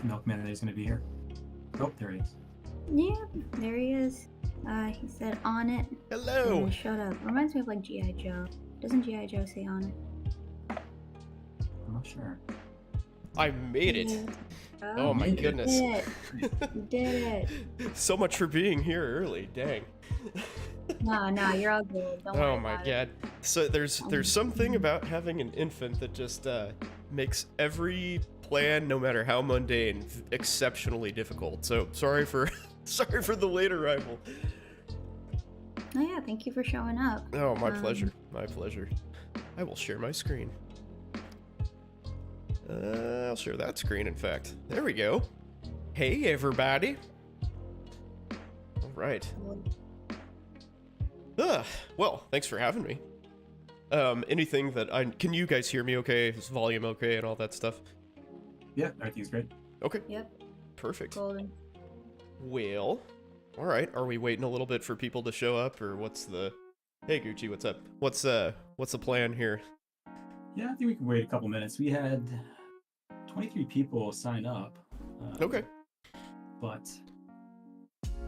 Milkman that he's going to be here. Oh, there he is. Yeah, there he is. He said on it. Hello. And shut up. Reminds me of like G.I. Joe. Doesn't G.I. Joe say on it? I'm not sure. I made it. Oh my Made it. goodness. You did it. So much for being here early. Dang. No, you're all good. Don't worry Oh my about god. So there's something about having an infant that just makes every plan, no matter how mundane, exceptionally difficult. So sorry for the late arrival. Oh yeah, thank you for showing up. Oh, my pleasure. My pleasure. I will share my screen. I'll share that screen, in fact. There we go. Hey, everybody. All right. Well, thanks for having me. Anything that can you guys hear me okay? Is volume okay and all that stuff? Yeah, everything's great. Okay. Yep. Perfect. Golden. Well, all right. Are we waiting a little bit for people to show up, or what's the... Hey, Gucci, what's up? What's the plan here? Yeah, I think we can wait a couple minutes. We had 23 people sign up. Okay. But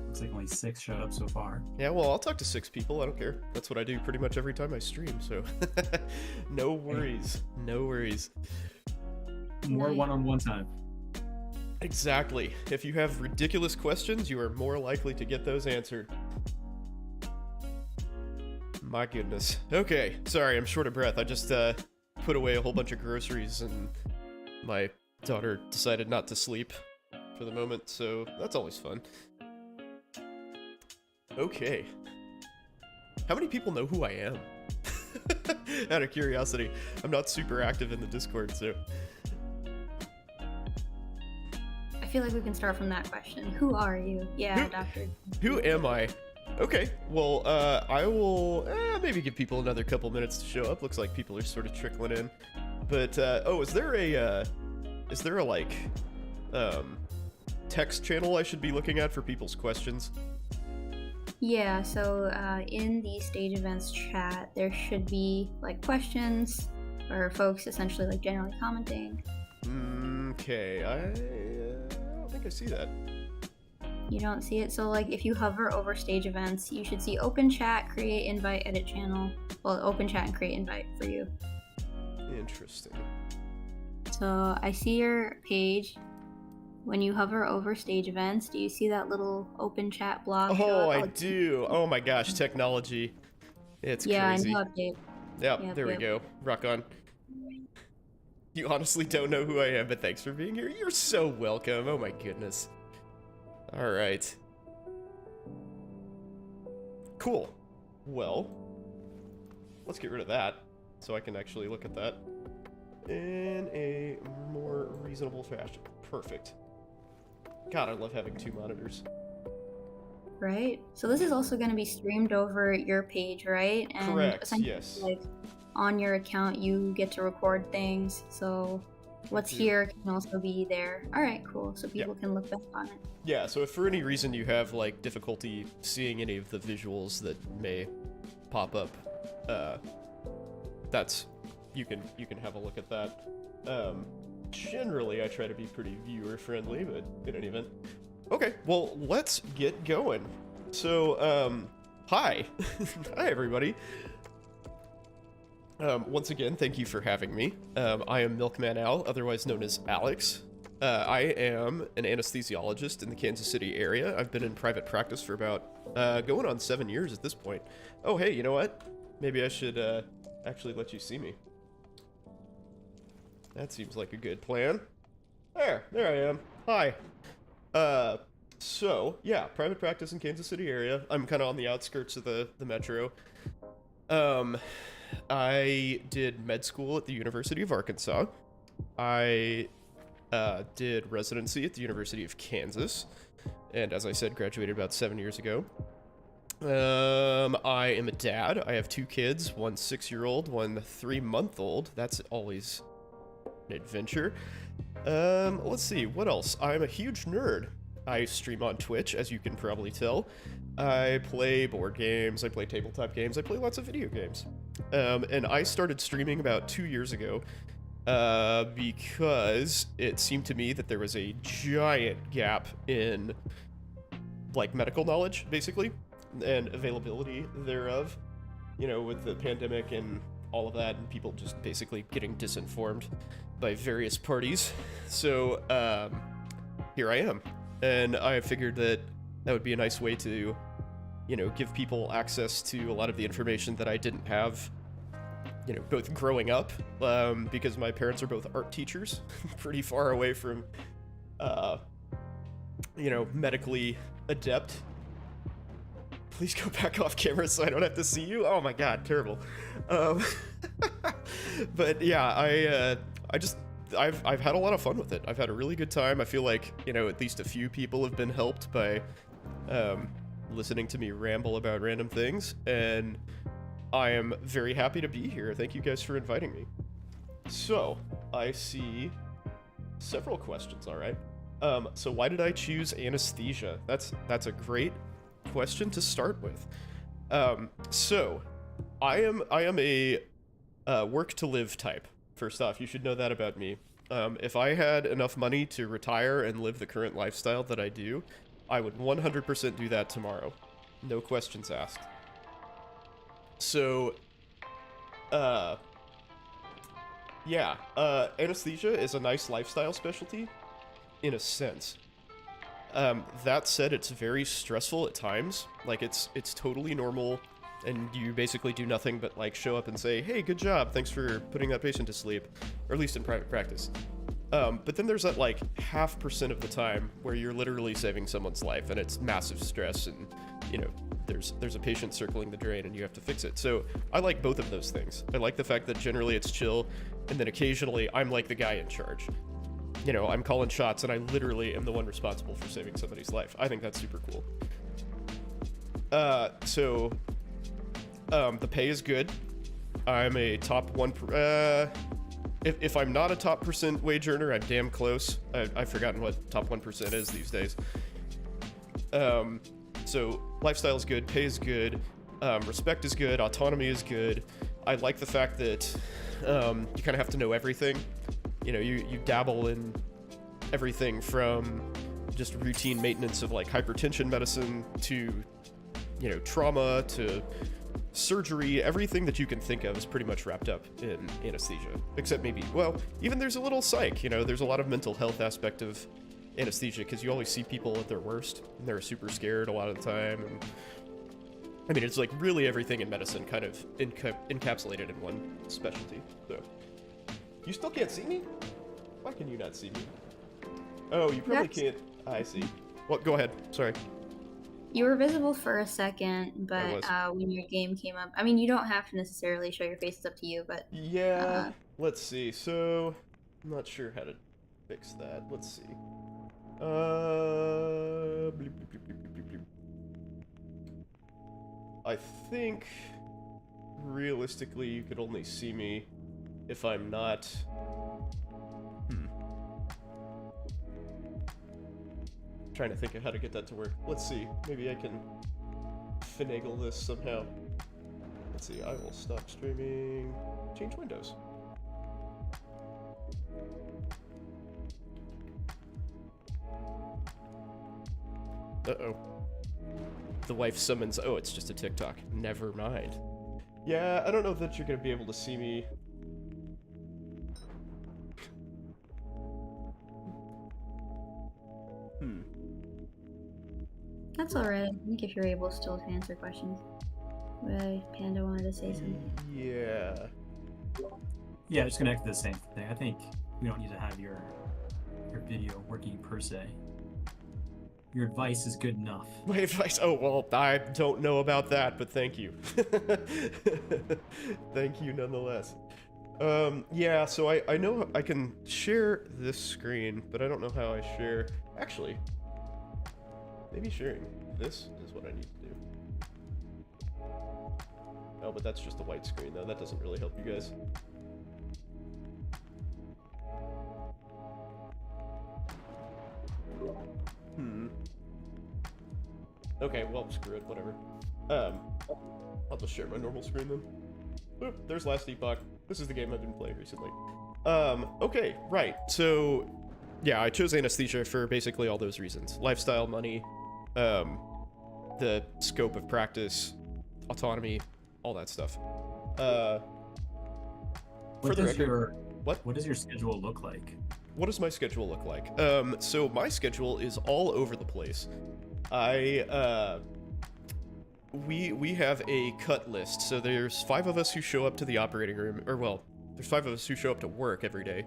looks like only 6 showed up so far. Yeah, well, I'll talk to 6 people. I don't care. That's what I do pretty much every time I stream, so... No worries. No worries. More one-on-one time. Exactly. If you have ridiculous questions, you are more likely to get those answered. My goodness. Okay, sorry, I'm short of breath. I just put away a whole bunch of groceries and my daughter decided not to sleep for the moment, so that's always fun. Okay. How many people know who I am? Out of curiosity. I'm not super active in the Discord, so... I feel like we can start from that question. Who are you? Yeah, Doctor. Who am I? Okay, well, I will maybe give people another couple minutes to show up. Looks like people are sort of trickling in. But, oh, is there a, like, text channel I should be looking at for people's questions? Yeah, so in the stage events chat, there should be like questions or folks essentially like generally commenting. Okay, I don't think I see that. You don't see it? So like if you hover over stage events, you should see open chat, create invite, edit channel. Well, open chat and create invite for you. Interesting. So I see your page. When you hover over stage events, do you see that little open chat block? Oh, I do. Oh my gosh, technology. It's crazy. Yeah, I know update. Yep, there we go. Rock on. You honestly don't know who I am, but thanks for being here. You're so welcome. Oh my goodness. All right. Cool. Well, let's get rid of that so I can actually look at that in a more reasonable fashion. Perfect. God, I love having 2 monitors. Right? So this is also going to be streamed over your page, right? And correct, yes. Like, on your account, you get to record things, so what's here can also be there. Alright, cool. So people can look back on it. Yeah, so if for any reason you have, like, difficulty seeing any of the visuals that may pop up, that's... You can have a look at that. Generally, I try to be pretty viewer-friendly, but in any event. Okay, well, let's get going. So, hi. Hi, everybody. Once again, thank you for having me. I am Milkman Al, otherwise known as Alex. I am an anesthesiologist in the Kansas City area. I've been in private practice for about, going on 7 years at this point. Oh, hey, you know what? Maybe I should, actually let you see me. That seems like a good plan. There I am. Hi. So, yeah, private practice in Kansas City area. I'm kind of on the outskirts of the metro. I did med school at the University of Arkansas. I did residency at the University of Kansas. And as I said, graduated about 7 years ago. I am a dad. I have 2 kids, one 6-year-old, one 3-month-old. That's always an adventure. Let's see, what else? I'm a huge nerd. I stream on Twitch, as you can probably tell. I play board games, I play tabletop games, I play lots of video games. And I started streaming about 2 years ago Because it seemed to me that there was a giant gap in, like, medical knowledge, basically, and availability thereof, you know, with the pandemic and all of that, and people just basically getting disinformed by various parties. So, here I am. And I figured that that would be a nice way to, you know, give people access to a lot of the information that I didn't have, you know, both growing up, because my parents are both art teachers, pretty far away from, you know, medically adept. Please go back off camera so I don't have to see you. Oh my god, terrible. But yeah, I've had a lot of fun with it. I've had a really good time. I feel like, you know, at least a few people have been helped by listening to me ramble about random things, and I am very happy to be here. Thank you guys for inviting me. So, I see several questions, all right. So why did I choose anesthesia? That's a great question to start with. So, I am a work to live type. First off, you should know that about me. If I had enough money to retire and live the current lifestyle that I do, I would 100% do that tomorrow. No questions asked. So, yeah, anesthesia is a nice lifestyle specialty, in a sense. That said, it's very stressful at times. Like, it's totally normal, and you basically do nothing but, like, show up and say, hey, good job, thanks for putting that patient to sleep, or at least in private practice. But then there's that, like, 0.5% of the time where you're literally saving someone's life, and it's massive stress, and, you know, there's a patient circling the drain, and you have to fix it. So I like both of those things. I like the fact that generally it's chill, and then occasionally I'm, like, the guy in charge. You know, I'm calling shots, and I literally am the one responsible for saving somebody's life. I think that's super cool. So, the pay is good. I'm a top 1%, if I'm not a top % wage earner, I'm damn close. I've forgotten what top 1% is these days. So, lifestyle is good, pay is good, respect is good, autonomy is good. I like the fact that, you kind of have to know everything. You know, you dabble in everything from just routine maintenance of, like, hypertension medicine to, you know, trauma to surgery. Everything that you can think of is pretty much wrapped up in anesthesia, except maybe, well, even there's a little psych. You know, there's a lot of mental health aspect of anesthesia, because you always see people at their worst, and they're super scared a lot of the time, and I mean, it's like really everything in medicine kind of encapsulated in one specialty. So, you still can't see me? Why can you not see me? Oh, you probably can't. I see. Well, go ahead. Sorry. You were visible for a second, but when your game came up, I mean, you don't have to necessarily show your face, it's up to you, but... Yeah, let's see. So, I'm not sure how to fix that. Let's see. Bleep, bleep, bleep, bleep, bleep, bleep. I think, realistically, you could only see me if I'm not... Trying to think of how to get that to work. Let's see. Maybe I can finagle this somehow. Let's see. I will stop streaming. Change windows. Uh-oh. The wife summons... Oh, it's just a TikTok. Never mind. Yeah, I don't know that you're going to be able to see me. That's alright. I think if you're able still to answer questions. Panda wanted to say something. Yeah. Yeah, just connect to the same thing. I think we don't need to have your video working per se. Your advice is good enough. My advice? Oh, well, I don't know about that, but thank you. Thank you nonetheless. Yeah, so I know I can share this screen, but I don't know how I share... Actually, maybe sharing this is what I need to do. Oh, but that's just a white screen, though. That doesn't really help you guys. Okay, well, screw it, whatever. I'll just share my normal screen then. Oop, there's Last Epoch. This is the game I've been playing recently. Okay, right. So, yeah, I chose anesthesia for basically all those reasons. Lifestyle, money, the scope of practice, autonomy, all that stuff. For What the does record, your what? what does your schedule look like? What does my schedule look like? So my schedule is all over the place. We have a cut list. So there's 5 of us who show up to the operating room, or well, there's 5 of us who show up to work every day.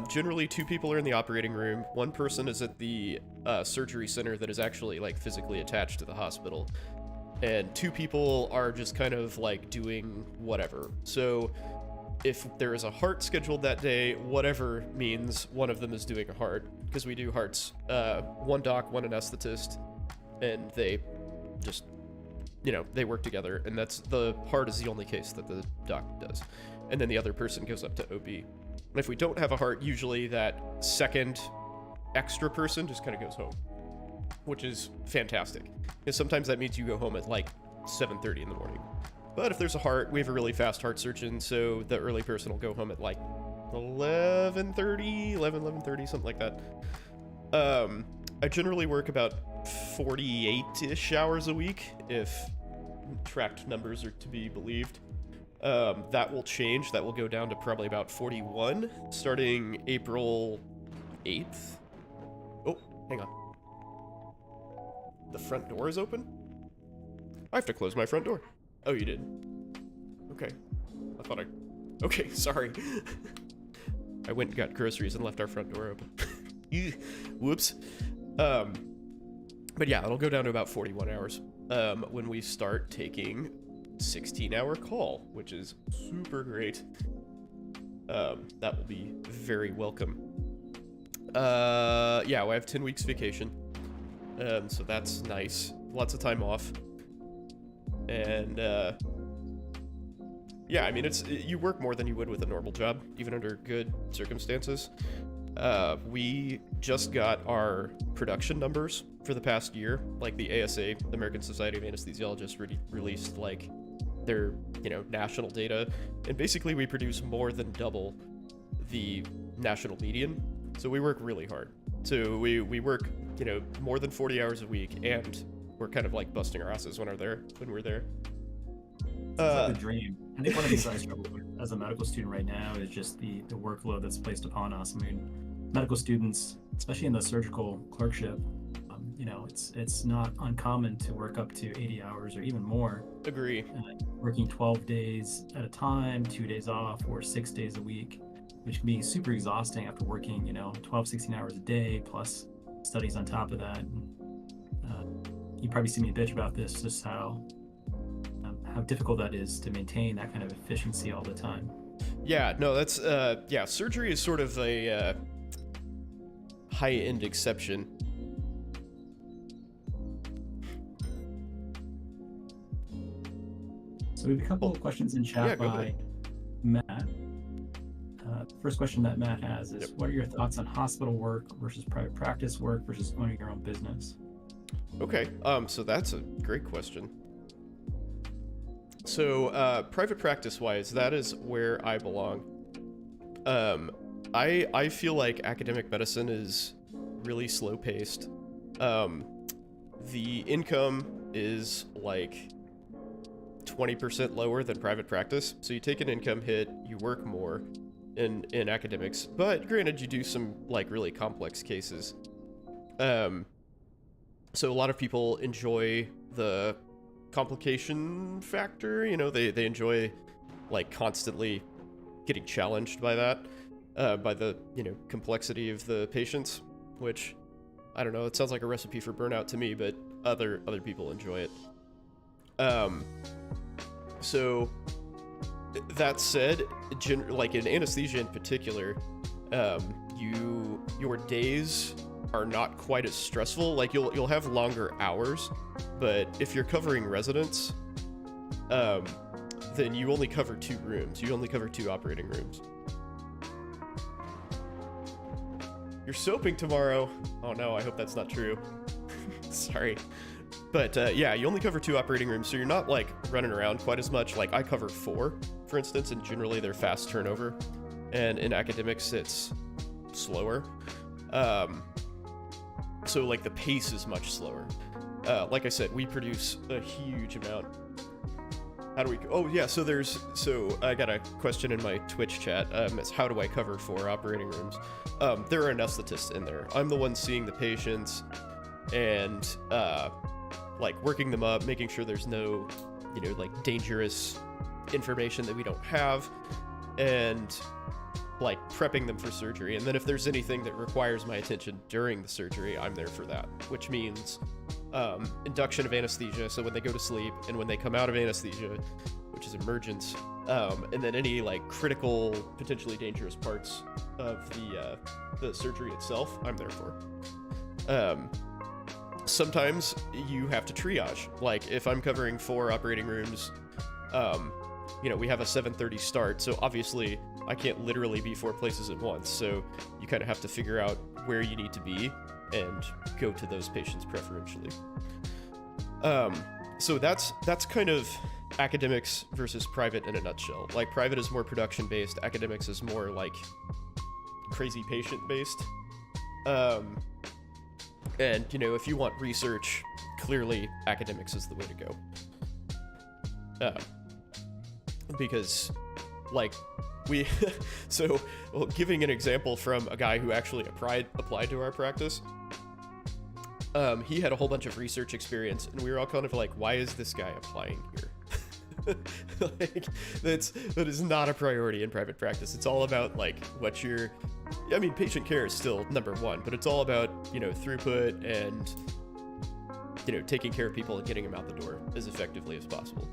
Generally, 2 people are in the operating room. 1 person is at the surgery center that is actually like physically attached to the hospital, and 2 people are just kind of like doing whatever. So if there is a heart scheduled that day, whatever means one of them is doing a heart, because we do hearts. 1 doc, 1 anesthetist, and they just, they work together, and the heart is the only case that the doc does. And then the other person goes up to OB. And if we don't have a heart, usually that second extra person just kind of goes home, which is fantastic. Because sometimes that means you go home at like 7:30 in the morning. But if there's a heart, we have a really fast heart surgeon, so the early person will go home at like 11:30, something like that. I generally work about 48-ish hours a week, if tracked numbers are to be believed. That will change. That will go down to probably about 41, starting April 8th. Oh, hang on. The front door is open? I have to close my front door. Oh, you did. Okay. Okay, sorry. I went and got groceries and left our front door open. Whoops. But yeah, it'll go down to about 41 hours when we start taking 16-hour call, which is super great. That will be very welcome. Yeah, I have 10 weeks vacation. So that's nice. Lots of time off. And yeah, I mean, you work more than you would with a normal job, even under good circumstances. We just got our production numbers for the past year. Like the ASA, the American Society of Anesthesiologists, released like their national data, and basically we produce more than double the national median. So we work really hard. So we work more than 40 hours a week, and we're kind of like busting our asses when we're there. It's like the dream. I think one of the things I struggle with as a medical student right now is just the workload that's placed upon us. I mean, medical students, especially in the surgical clerkship, it's not uncommon to work up to 80 hours or even more. Agree. Working 12 days at a time, 2 days off, or 6 days a week, which can be super exhausting after working 12, 16 hours a day plus studies on top of that. You probably see me bitch about this, just how difficult that is to maintain that kind of efficiency all the time. Yeah, no, that's surgery is sort of a high-end exception. So we have a couple of questions in chat by Matt. First question that Matt has is, what are your thoughts on hospital work versus private practice work versus owning your own business? Okay, so that's a great question. So, private practice-wise, that is where I belong. I feel like academic medicine is really slow-paced. The income is like 20% lower than private practice, so you take an income hit, you work more in academics, but granted, you do some like really complex cases. So a lot of people enjoy the complication factor, they enjoy like constantly getting challenged by that, by the complexity of the patients, which I don't know, it sounds like a recipe for burnout to me, but other people enjoy it. So that said, like in anesthesia in particular, your days are not quite as stressful. Like you'll have longer hours, but if you're covering residents, then you only cover 2 rooms. You only cover 2 operating rooms. You're soaping tomorrow. Oh no, I hope that's not true. Sorry. But yeah, you only cover 2 operating rooms, so you're not like running around quite as much. Like I cover 4, for instance, and generally they're fast turnover. and in academics it's slower. So like the pace is much slower. Like I said, we produce a huge amount. How do we? Oh yeah, so I got a question in my Twitch chat. It's how do I cover 4 operating rooms? There are anesthetists in there. I'm the one seeing the patients and like working them up, making sure there's no, like dangerous information that we don't have, and like prepping them for surgery. And then if there's anything that requires my attention during the surgery, I'm there for that, which means induction of anesthesia, so when they go to sleep, and when they come out of anesthesia, which is emergence, and then any like critical, potentially dangerous parts of the surgery itself, I'm there for. Sometimes you have to triage. Like if I'm covering 4 operating rooms, we have a 7:30 start, so obviously I can't literally be 4 places at once. So you kind of have to figure out where you need to be and go to those patients preferentially. So that's kind of academics versus private in a nutshell. Like private is more production based, academics is more like crazy patient based. And if you want research, clearly academics is the way to go. Because like giving an example from a guy who actually applied to our practice, he had a whole bunch of research experience, and we were all kind of like, why is this guy applying here? Like, that is not a priority in private practice. It's all about like patient care is still number 1, but it's all about, throughput and, taking care of people and getting them out the door as effectively as possible.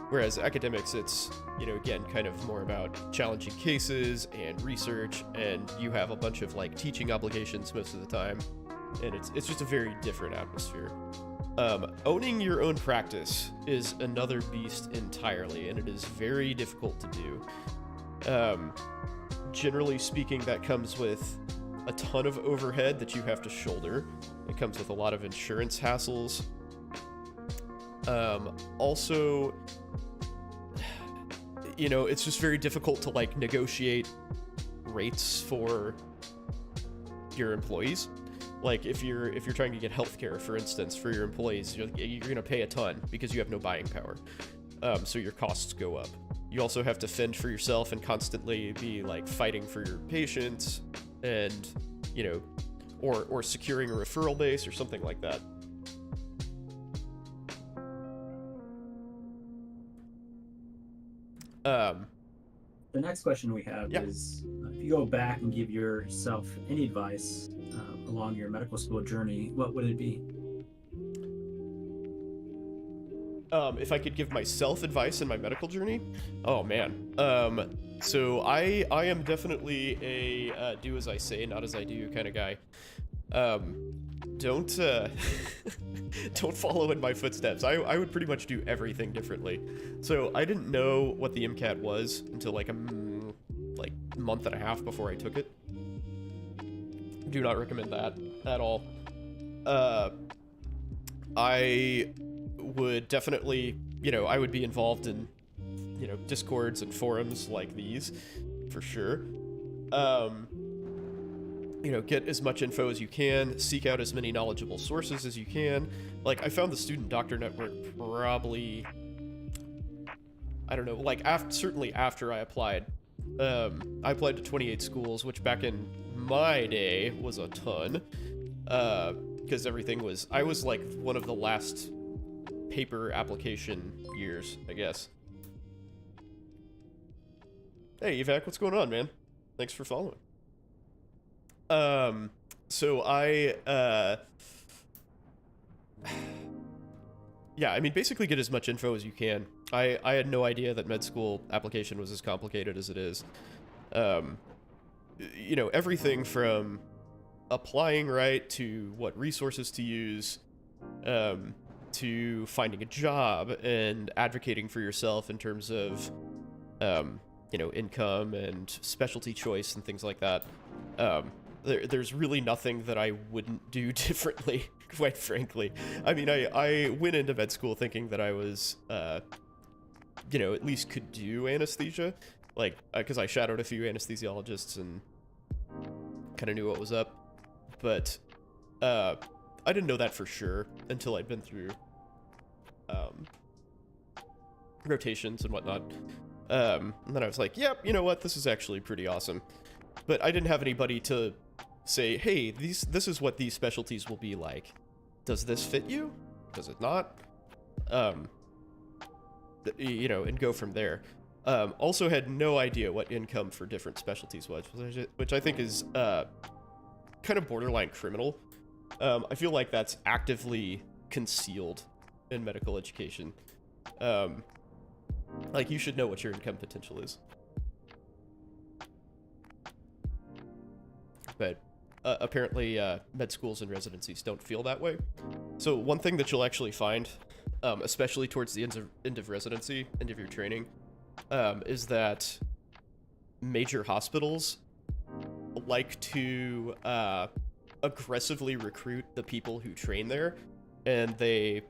Whereas academics, it's, again, kind of more about challenging cases and research, and you have a bunch of like teaching obligations most of the time, and it's just a very different atmosphere. Owning your own practice is another beast entirely, and it is very difficult to do. Generally speaking, that comes with a ton of overhead that you have to shoulder. It comes with a lot of insurance hassles. Also, it's just very difficult to like negotiate rates for your employees. Like if you're trying to get healthcare, for instance, for your employees, you're going to pay a ton because you have no buying power. So your costs go up. You also have to fend for yourself and constantly be like fighting for your patients, and or securing a referral base or something like that. The next question we have is, if you go back and give yourself any advice along your medical school journey, what would it be? If I could give myself advice in my medical journey? Oh man. So I am definitely a do as I say, not as I do kind of guy. Don't follow in my footsteps. I would pretty much do everything differently. So I didn't know what the MCAT was until like a month and a half before I took it. Do not recommend that at all. I would definitely, I would be involved in, discords and forums like these, for sure. Get as much info as you can, seek out as many knowledgeable sources as you can. Like, I found the Student Doctor Network probably, I don't know, like, certainly after I applied. I applied to 28 schools, which back in my day was a ton. Because I was like one of the last paper application years, I guess. Hey, Evac, what's going on, man? Thanks for following. So basically get as much info as you can. I had no idea that med school application was as complicated as it is. Everything from applying right to what resources to use, to finding a job and advocating for yourself in terms of, income and specialty choice and things like that. There's really nothing that I wouldn't do differently, quite frankly. I mean, I went into med school thinking that I was, at least could do anesthesia. like, because I shadowed a few anesthesiologists and kind of knew what was up, but I didn't know that for sure until I'd been through rotations and whatnot. And then I was like, yep, you know what, this is actually pretty awesome. But I didn't have anybody to say, hey, this is what these specialties will be like. Does this fit you? Does it not? You know, and go from there. Also had no idea what income for different specialties was, which I think is kind of borderline criminal. I feel like that's actively concealed in medical education. Like, you should know what your income potential is. But apparently med schools and residencies don't feel that way. So one thing that you'll actually find, especially towards the end of residency, end of your training, is that major hospitals like to aggressively recruit the people who train there, and they,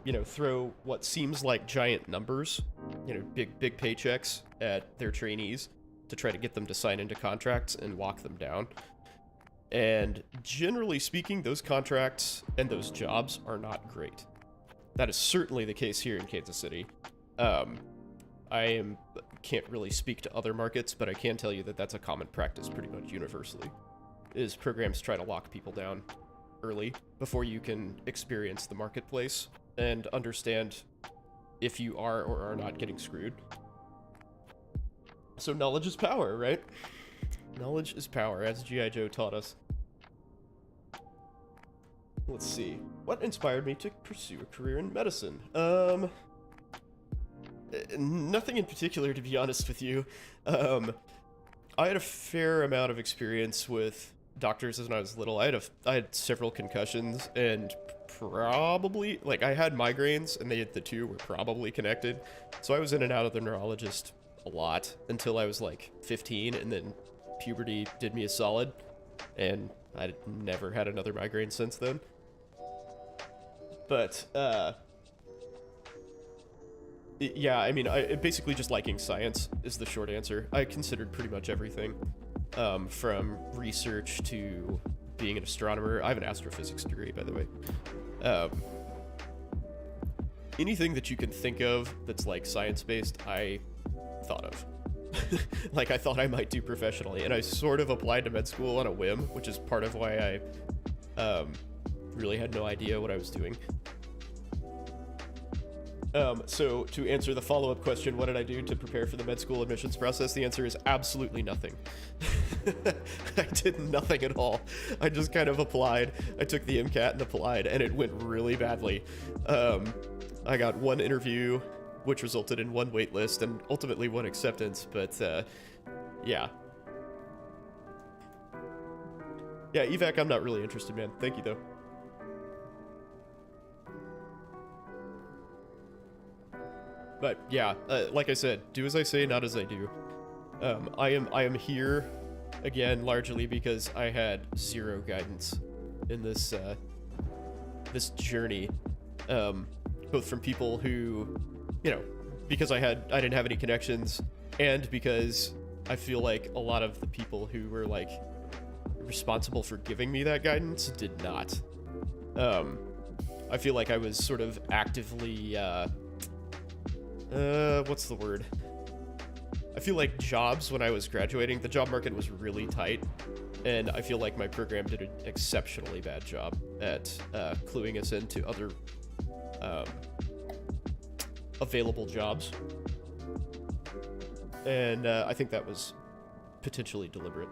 you know, throw what seems like giant numbers, you know, big paychecks at their trainees to try to get them to sign into contracts and lock them down. And generally speaking, those contracts and those jobs are not great. That is certainly the case here in Kansas City. Can't really speak to other markets, but I can tell you that that's a common practice pretty much universally, is programs try to lock people down early before you can experience the marketplace and understand if you are or are not getting screwed. So knowledge is power, right? Knowledge is power, as G.I. Joe taught us. Let's see. What inspired me to pursue a career in medicine? Nothing in particular, to be honest with you. I had a fair amount of experience with doctors when I was little. I had several concussions, and probably, like, I had migraines, and the two were probably connected. So I was in and out of the neurologist a lot until I was like 15, and then puberty did me a solid, and I never had another migraine since then. But yeah, I mean, basically just liking science is the short answer. I considered pretty much everything, from research to being an astronomer. I have an astrophysics degree, by the way. Anything that you can think of that's like science-based, I thought of. Like, I thought I might do professionally, and I sort of applied to med school on a whim, which is part of why I really had no idea what I was doing. So to answer the follow-up question, what did I do to prepare for the med school admissions process? The answer is absolutely nothing. I did nothing at all. I just kind of applied. I took the MCAT and applied, and it went really badly. I got one interview, which resulted in one wait list and ultimately one acceptance, but yeah. Yeah, evac, I'm not really interested, man. Thank you, though. But yeah, like I said, do as I say, not as I do. I am here again largely because I had zero guidance in this this journey, both from people who, you know, because I didn't have any connections, and because I feel like a lot of the people who were like responsible for giving me that guidance did not. I feel like I was sort of actively what's the word? I feel like jobs, when I was graduating, the job market was really tight, and I feel like my program did an exceptionally bad job at cluing us into other available jobs. And I think that was potentially deliberate.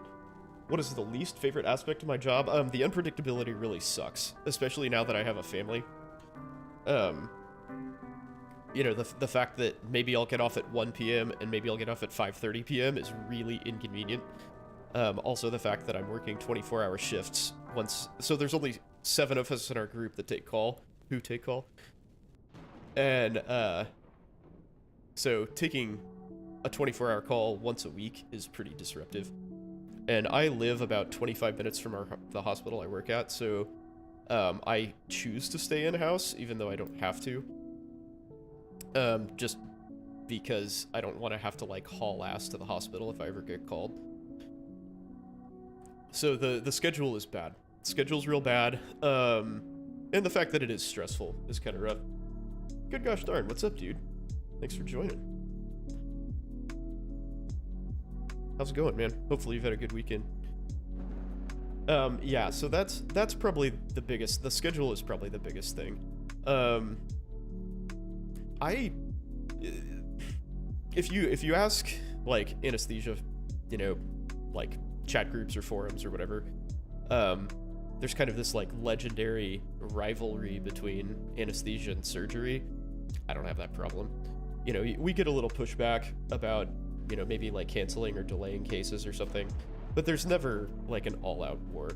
What is the least favorite aspect of my job? The unpredictability really sucks, especially now that I have a family. You know, the fact that maybe I'll get off at 1 p.m. and maybe I'll get off at 5:30 p.m. is really inconvenient. Also, the fact that I'm working 24-hour shifts so there's only 7 of us in our group that take call, and so taking a 24-hour call once a week is pretty disruptive. And I live about 25 minutes from the hospital I work at, so I choose to stay in-house even though I don't have to. Just because I don't want to have to like haul ass to the hospital if I ever get called. So the schedule is bad. Schedule's real bad. And the fact that it is stressful is kind of rough. Good gosh darn, what's up, dude? Thanks for joining. How's it going, man? Hopefully you've had a good weekend. Yeah, so that's probably the biggest. The schedule is probably the biggest thing. If you ask like anesthesia, you know, like chat groups or forums or whatever, there's kind of this like legendary rivalry between anesthesia and surgery. I don't have that problem. You know, we get a little pushback about, you know, maybe like canceling or delaying cases or something, but there's never like an all-out war.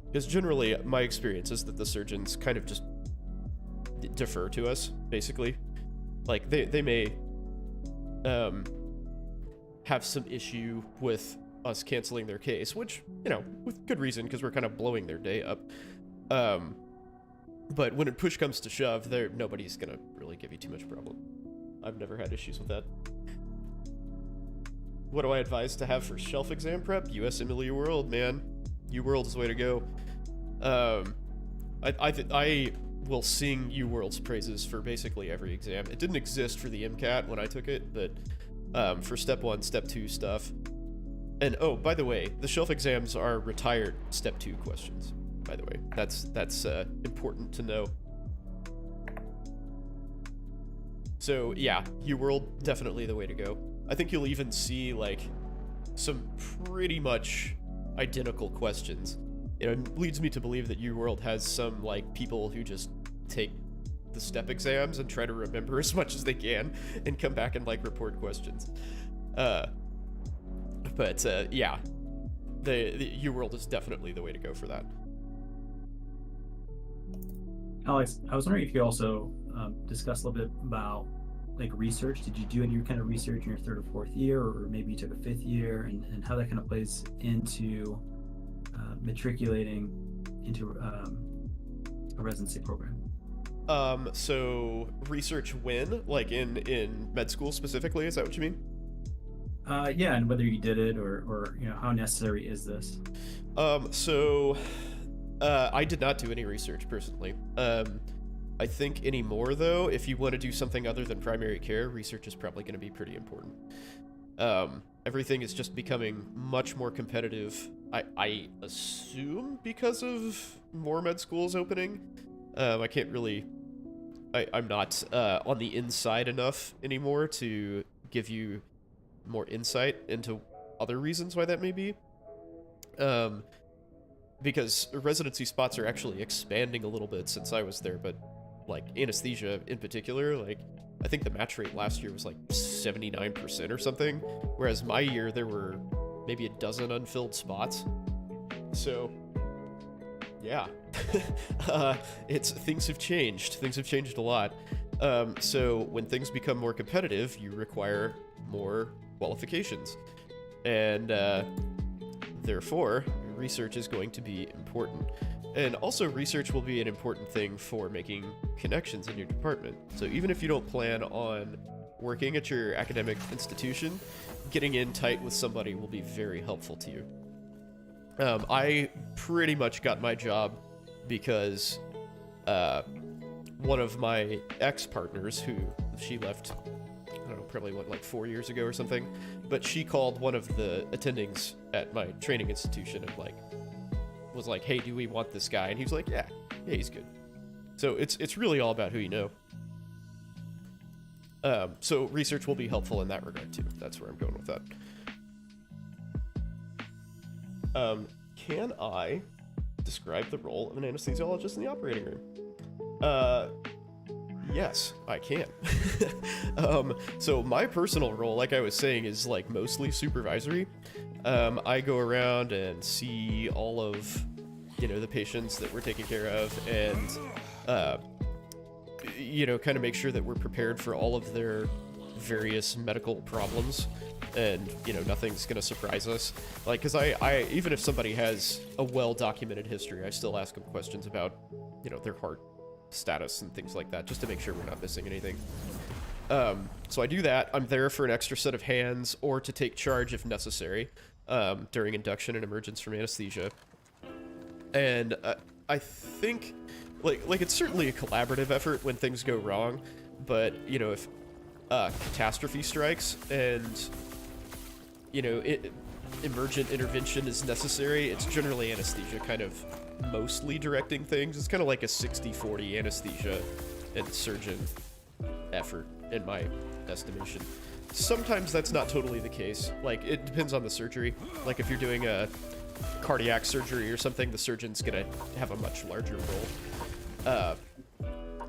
Because generally, my experience is that the surgeons kind of just defer to us, basically. Like, they may have some issue with us canceling their case, which, you know, with good reason, because we're kind of blowing their day up. But when push comes to shove, nobody's gonna really give you too much problem. I've never had issues with that. What do I advise to have for shelf exam prep? USMLE World, man. UWorld is the way to go. I will sing UWorld's praises for basically every exam. It didn't exist for the MCAT when I took it, but for step 1, step 2 stuff. And oh, by the way, the shelf exams are retired step 2 questions. By the way, that's important to know. So yeah, UWorld, definitely the way to go. I think you'll even see like some pretty much identical questions. You know, it leads me to believe that UWorld has some like people who just take the step exams and try to remember as much as they can and come back and like report questions. But yeah, the UWorld is definitely the way to go for that. Alex, I was wondering if you could also discuss a little bit about like research. Did you do any kind of research in your 3rd or 4th year, or maybe you took a 5th year, and how that kind of plays into matriculating into a residency program? So research when? Like in med school specifically? Is that what you mean? Yeah, and whether you did it or you know, how necessary is this? So I did not do any research personally. I think anymore though, if you want to do something other than primary care, research is probably going to be pretty important. Everything is just becoming much more competitive. I assume because of more med schools opening. I can't really, I'm not on the inside enough anymore to give you more insight into other reasons why that may be. Because residency spots are actually expanding a little bit since I was there, but like anesthesia in particular, like I think the match rate last year was like 79% or something, whereas my year there were maybe a dozen unfilled spots. So yeah, things have changed. Things have changed a lot. So when things become more competitive, you require more qualifications, and therefore research is going to be important. And also research will be an important thing for making connections in your department. So even if you don't plan on working at your academic institution, getting in tight with somebody will be very helpful to you. I pretty much got my job because one of my ex-partners, who she left, I don't know, probably like 4 years ago or something, but she called one of the attendings at my training institution and like was like, hey, do we want this guy? And he was like, yeah, he's good. So it's really all about who you know. So research will be helpful in that regard too. That's where I'm going with that. Can I describe the role of an anesthesiologist in the operating room? Yes, I can. So my personal role, like I was saying, is like mostly supervisory. I go around and see all of, you know, the patients that we're taking care of, and you know, kind of make sure that we're prepared for all of their various medical problems, and you know, nothing's gonna surprise us. Like, because I even if somebody has a well-documented history, I still ask them questions about, you know, their heart status and things like that, just to make sure we're not missing anything. So I do that. I'm there for an extra set of hands or to take charge if necessary during induction and emergence from anesthesia. And I think, like it's certainly a collaborative effort when things go wrong, but, you know, if catastrophe strikes and, you know, emergent intervention is necessary, it's generally anesthesia kind of mostly directing things. It's kind of like a 60-40 anesthesia and surgeon effort, in my estimation. Sometimes that's not totally the case. Like, it depends on the surgery. Like, if you're doing a cardiac surgery or something, the surgeon's gonna have a much larger role.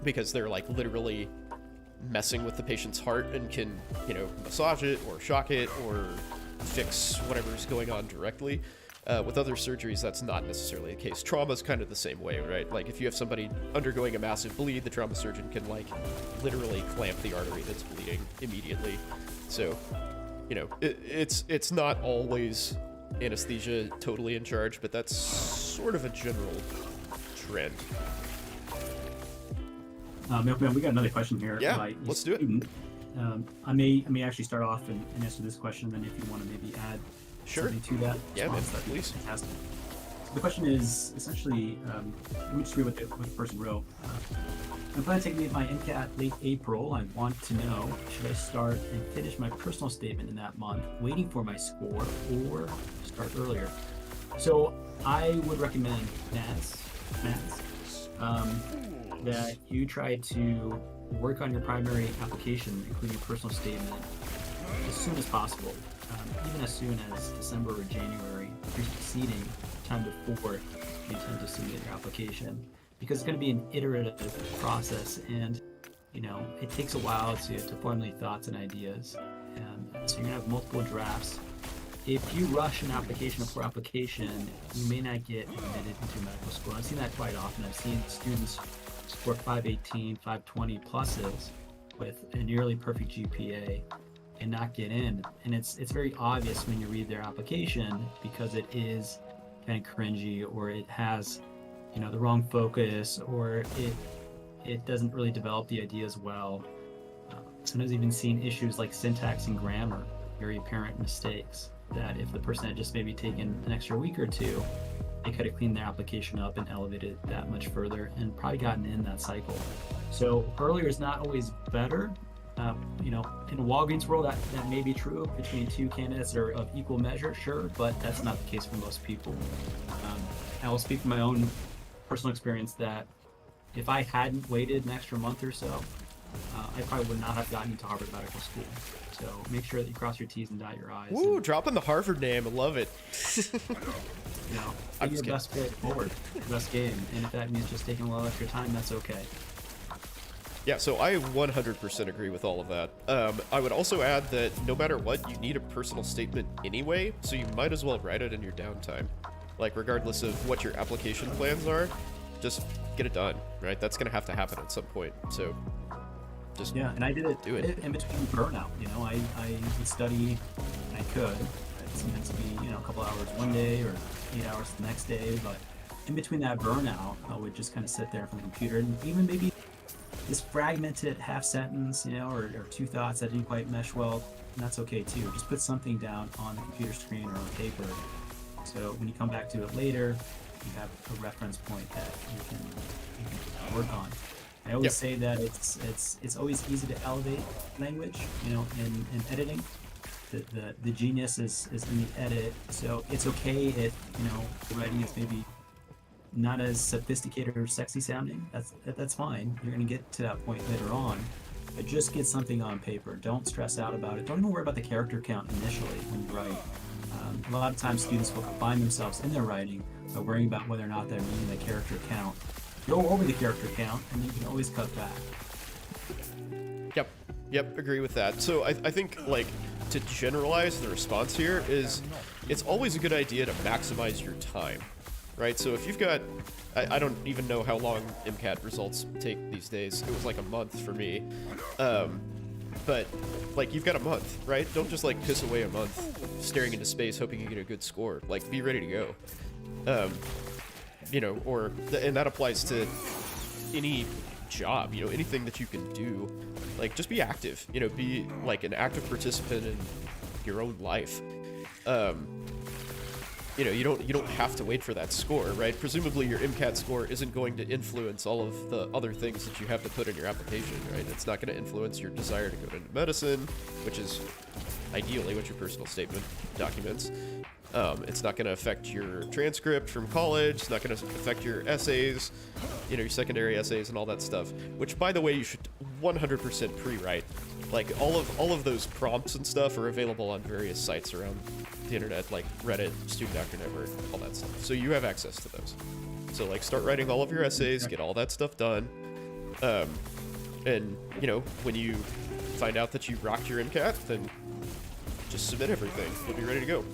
Because they're, like, literally messing with the patient's heart and can, you know, massage it or shock it or fix whatever's going on directly. With other surgeries, that's not necessarily the case. Trauma's kind of the same way, right? Like, if you have somebody undergoing a massive bleed, the trauma surgeon can, like, literally clamp the artery that's bleeding immediately. So, you know, it's not always anesthesia totally in charge, but that's sort of a general trend. Milkman, we got another question here. Yeah, let's do it. I may actually start off and answer this question, then if you want to maybe add something to that. Yeah, man, that'd be please. fantastic. The question is essentially, let me just read what the person wrote. I'm planning to take my MCAT late April. I want to know, should I start and finish my personal statement in that month, waiting for my score, or start earlier? So I would recommend, Mads, that you try to work on your primary application, including your personal statement, as soon as possible. Even as soon as December or January, if you're succeeding, time before you intend to submit your application, because it's going to be an iterative process, and you know it takes a while to formulate thoughts and ideas, and so you're going to have multiple drafts. If you rush an application for application, you may not get admitted into medical school. I've seen that quite often. I've seen students score 518, 520 pluses with a nearly perfect GPA and not get in, and it's very obvious when you read their application, because it is kind of cringy, or it has, you know, the wrong focus, or it doesn't really develop the ideas well. Sometimes even seen issues like syntax and grammar, very apparent mistakes that if the person had just maybe taken an extra week or two, they could have cleaned their application up and elevated it that much further and probably gotten in that cycle. So earlier is not always better. You know, in a Walgreens world, that may be true between two candidates that are of equal measure, sure, but that's not the case for most people. I will speak from my own personal experience that if I hadn't waited an extra month or so, I probably would not have gotten into Harvard Medical School. So make sure that you cross your T's and dot your I's. Woo, dropping the Harvard name, I love it. You know, take your best foot forward, your best game, and if that means just taking a little extra time, that's okay. Yeah, so I 100% agree with all of that. I would also add that no matter what, you need a personal statement anyway, so you might as well write it in your downtime. Like, regardless of what your application plans are, just get it done, right? That's going to have to happen at some point, so just yeah, and I did it in between burnout. You know, I would study, I could. It sometimes be, you know, a couple hours one day or 8 hours the next day, but in between that burnout, I would just kind of sit there in front of the computer and even maybe this fragmented half sentence, you know, or two thoughts that didn't quite mesh well, and that's okay too. Just put something down on the computer screen or on paper, so when you come back to it later, you have a reference point that you can work on. I always say that it's always easy to elevate language, you know, in editing. The genius is in the edit, so it's okay if, you know, the writing is maybe not as sophisticated or sexy sounding. That's fine. You're gonna get to that point later on, but just get something on paper. Don't stress out about it. Don't even worry about the character count initially when you write. A lot of times students will find themselves in their writing by worrying about whether or not they're meeting the character count. Go over the character count, and you can always cut back. Yep, agree with that. So I think, like, to generalize the response here is, it's always a good idea to maximize your time. Right, so if you've got, I don't even know how long MCAT results take these days. It was like a month for me. But, like, you've got a month, right? Don't just, like, piss away a month staring into space hoping you get a good score. Like, be ready to go. You know, and that applies to any job, you know, anything that you can do. Like, just be active, you know, be like an active participant in your own life. You know, you don't have to wait for that score, right? Presumably your MCAT score isn't going to influence all of the other things that you have to put in your application, right? It's not going to influence your desire to go into medicine, which is ideally what your personal statement documents. It's not going to affect your transcript from college. It's not going to affect your essays, you know, your secondary essays and all that stuff, which, by the way, you should 100% pre-write. Like, all of those prompts and stuff are available on various sites around the internet, like Reddit, Student Doctor Network, all that stuff. So you have access to those. So, like, start writing all of your essays, get all that stuff done. And, you know, when you find out that you rocked your MCAT, then just submit everything. You'll be ready to go.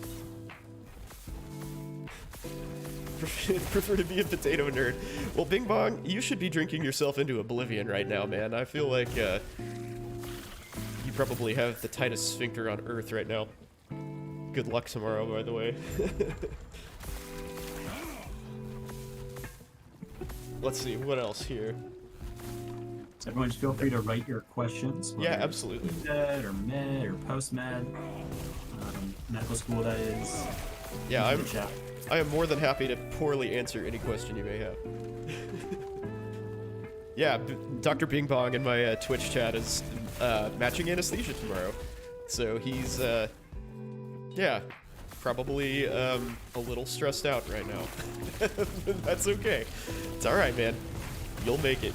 Prefer to be a potato nerd. Well, Bing Bong, you should be drinking yourself into oblivion right now, man. I feel like you probably have the tightest sphincter on Earth right now. Good luck tomorrow, by the way. Let's see, what else here? So everyone, just feel free to write your questions. Yeah, absolutely. Med or med or post-med, medical school, that is. Yeah, I am more than happy to poorly answer any question you may have. Yeah, Dr. Bing Bong in my Twitch chat is matching anesthesia tomorrow. So he's, yeah, probably a little stressed out right now. That's okay. It's alright, man. You'll make it.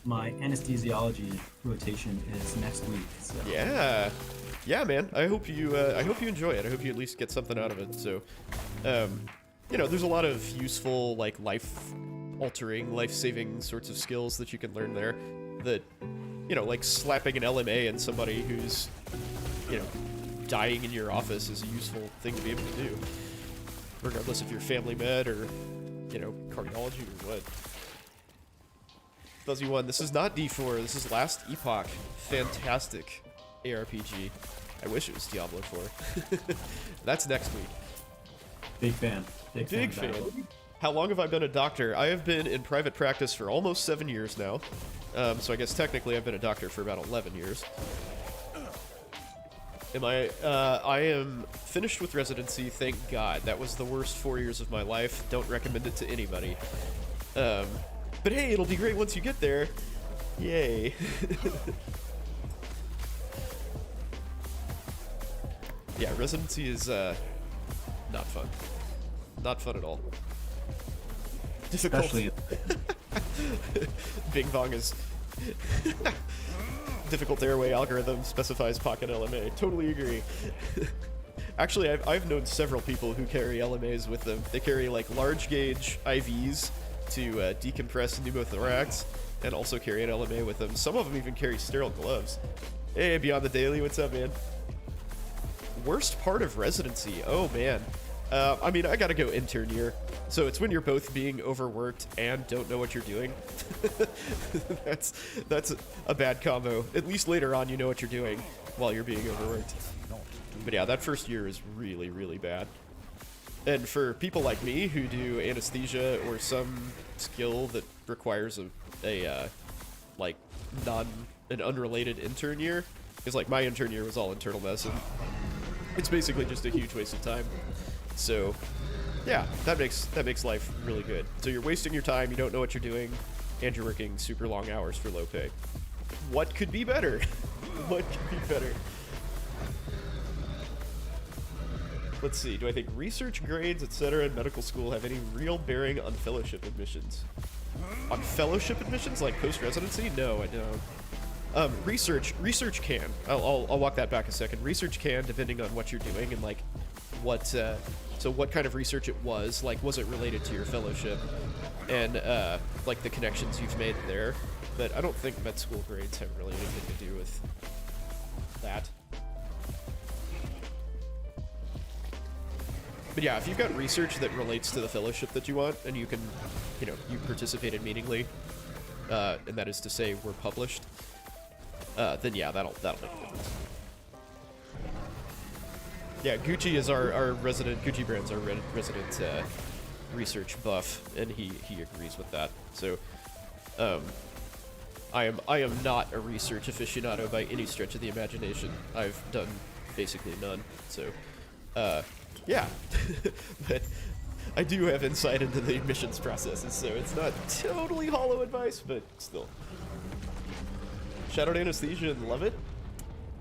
My anesthesiology rotation is next week. So. Yeah, man. I hope you enjoy it. I hope you at least get something out of it. So, you know, there's a lot of useful, like, life-altering, life-saving sorts of skills that you can learn there. That, you know, like slapping an LMA in somebody who's, you know, dying in your office is a useful thing to be able to do, regardless if you're family med or, you know, cardiology or what. Fuzzy One, this is not D4. This is Last Epoch. Fantastic ARPG. I wish it was Diablo 4. That's next week. Big fan. Big fan. How long have I been a doctor? I have been in private practice for almost 7 years now. So I guess technically I've been a doctor for about 11 years. I am finished with residency, thank God. That was the worst 4 years of my life. Don't recommend it to anybody. But hey, it'll be great once you get there. Yay. Yeah, residency is, not fun. Not fun at all. Difficult. Especially Bing Bong is... Difficult airway algorithm specifies pocket LMA. Totally agree. Actually, I've known several people who carry LMAs with them. They carry, like, large gauge IVs to decompress pneumothorax, and also carry an LMA with them. Some of them even carry sterile gloves. Hey, Beyond the Daily, what's up, man? Worst part of residency? Oh, man. I mean, I gotta go intern year. So it's when you're both being overworked and don't know what you're doing. That's a bad combo. At least later on you know what you're doing while you're being overworked. But yeah, that first year is really, really bad. And for people like me who do anesthesia or some skill that requires like an unrelated intern year, because like my intern year was all internal medicine. It's basically just a huge waste of time. So yeah, that makes life really good. So you're wasting your time, you don't know what you're doing, and you're working super long hours for low pay. What could be better? What could be better? Let's see, do I think research grades, etc. in medical school have any real bearing on fellowship admissions? On fellowship admissions, like post-residency? No, I don't. Research can. I'll walk that back a second. Research can, depending on what you're doing and, like, what, so what kind of research it was, like, was it related to your fellowship? And, like, the connections you've made there. But I don't think med school grades have really anything to do with that. But yeah, if you've got research that relates to the fellowship that you want, and you can, you know, you participated meaningfully, and that is to say, were published, then yeah, that'll make a difference. Yeah, Gucci is our resident, Gucci brand's our resident research buff, and he agrees with that. So, I am not a research aficionado by any stretch of the imagination. I've done basically none. So, yeah. But I do have insight into the admissions processes, so it's not totally hollow advice, but still. Shadowed anesthesia and love it.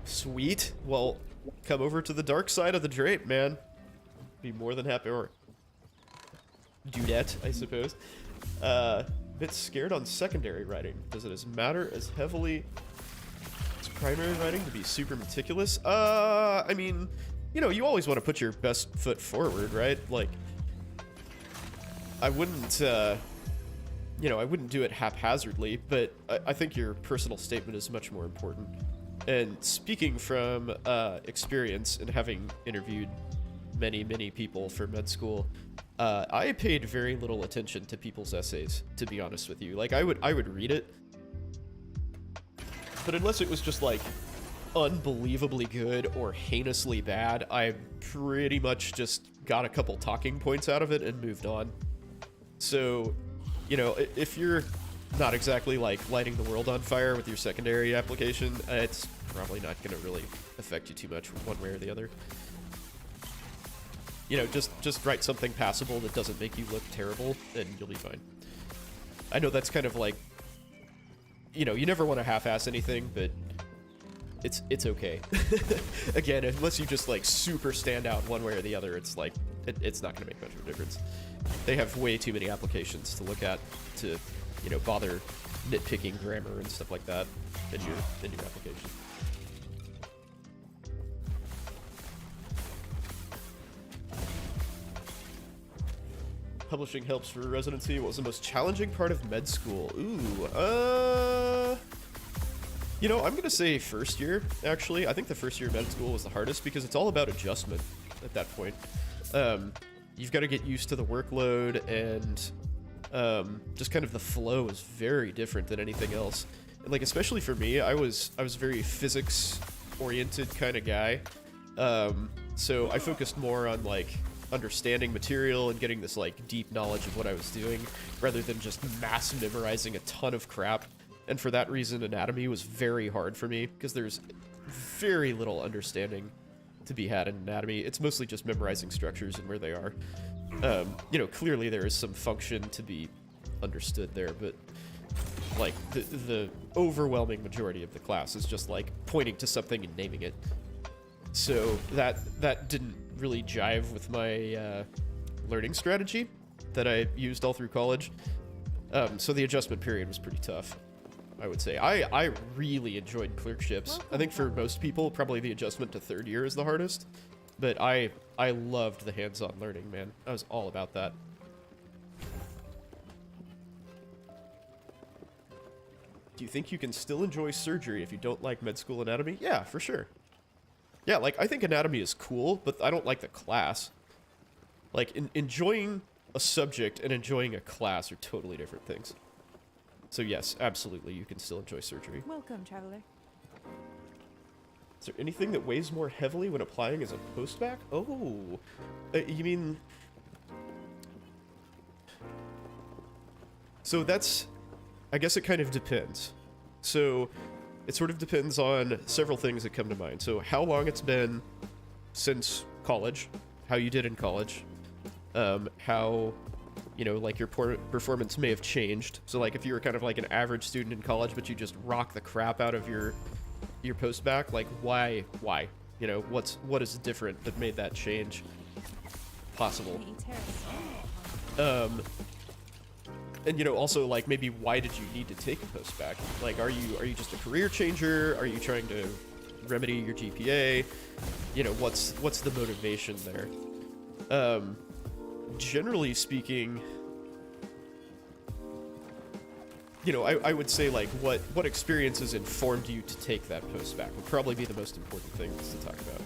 Sweet. Well, come over to the dark side of the drape, man. Be more than happy, or dudette, I suppose. Bit scared on secondary writing. Does it matter as heavily as primary writing to be super meticulous? I mean, you know, you always want to put your best foot forward, right? Like, I wouldn't, you know, I wouldn't do it haphazardly, but I think your personal statement is much more important. And speaking from experience and having interviewed many, many people for med school, I paid very little attention to people's essays, to be honest with you. Like, I would read it, but unless it was just like unbelievably good or heinously bad, I pretty much just got a couple talking points out of it and moved on. So, you know, if you're not exactly like lighting the world on fire with your secondary application, it's probably not going to really affect you too much one way or the other. You know, just write something passable that doesn't make you look terrible, and you'll be fine. I know that's kind of like, you know, you never want to half-ass anything, but it's okay. Again, unless you just like super stand out one way or the other, it's like it's not going to make much of a difference. They have way too many applications to look at to, you know, bother nitpicking grammar and stuff like that in your application. Publishing helps for residency. What was the most challenging part of med school? Ooh, you know, I'm gonna say first year, actually. I think the first year of med school was the hardest because it's all about adjustment at that point. You've got to get used to the workload, and just kind of the flow is very different than anything else. And like, especially for me, I was very physics oriented kind of guy. So I focused more on like understanding material and getting this like deep knowledge of what I was doing rather than just mass memorizing a ton of crap. And for that reason, anatomy was very hard for me because there's very little understanding to be had in anatomy. It's mostly just memorizing structures and where they are. You know, clearly there is some function to be understood there, but like the overwhelming majority of the class is just like pointing to something and naming it. So that didn't really jive with my learning strategy that I used all through college. So the adjustment period was pretty tough, I would say. I really enjoyed clerkships. I think for most people, probably the adjustment to third year is the hardest. But I loved the hands-on learning, man. I was all about that. Do you think you can still enjoy surgery if you don't like med school anatomy? Yeah, for sure. Yeah, like, I think anatomy is cool, but I don't like the class. Like, enjoying a subject and enjoying a class are totally different things. So yes, absolutely, you can still enjoy surgery. Welcome, traveler. Is there anything that weighs more heavily when applying as a postbac? Oh, you mean... So that's... I guess it kind of depends. So it sort of depends on several things that come to mind. So how long it's been since college, how you did in college, how, you know, like your performance may have changed. So like if you were kind of like an average student in college, but you just rock the crap out of your post-bac, like why? You know, what is different that made that change possible? And you know, also like maybe why did you need to take a post-bac? Like, are you just a career changer? Are you trying to remedy your GPA? You know, what's the motivation there? Generally speaking, you know, I would say like what experiences informed you to take that post-bac would probably be the most important things to talk about.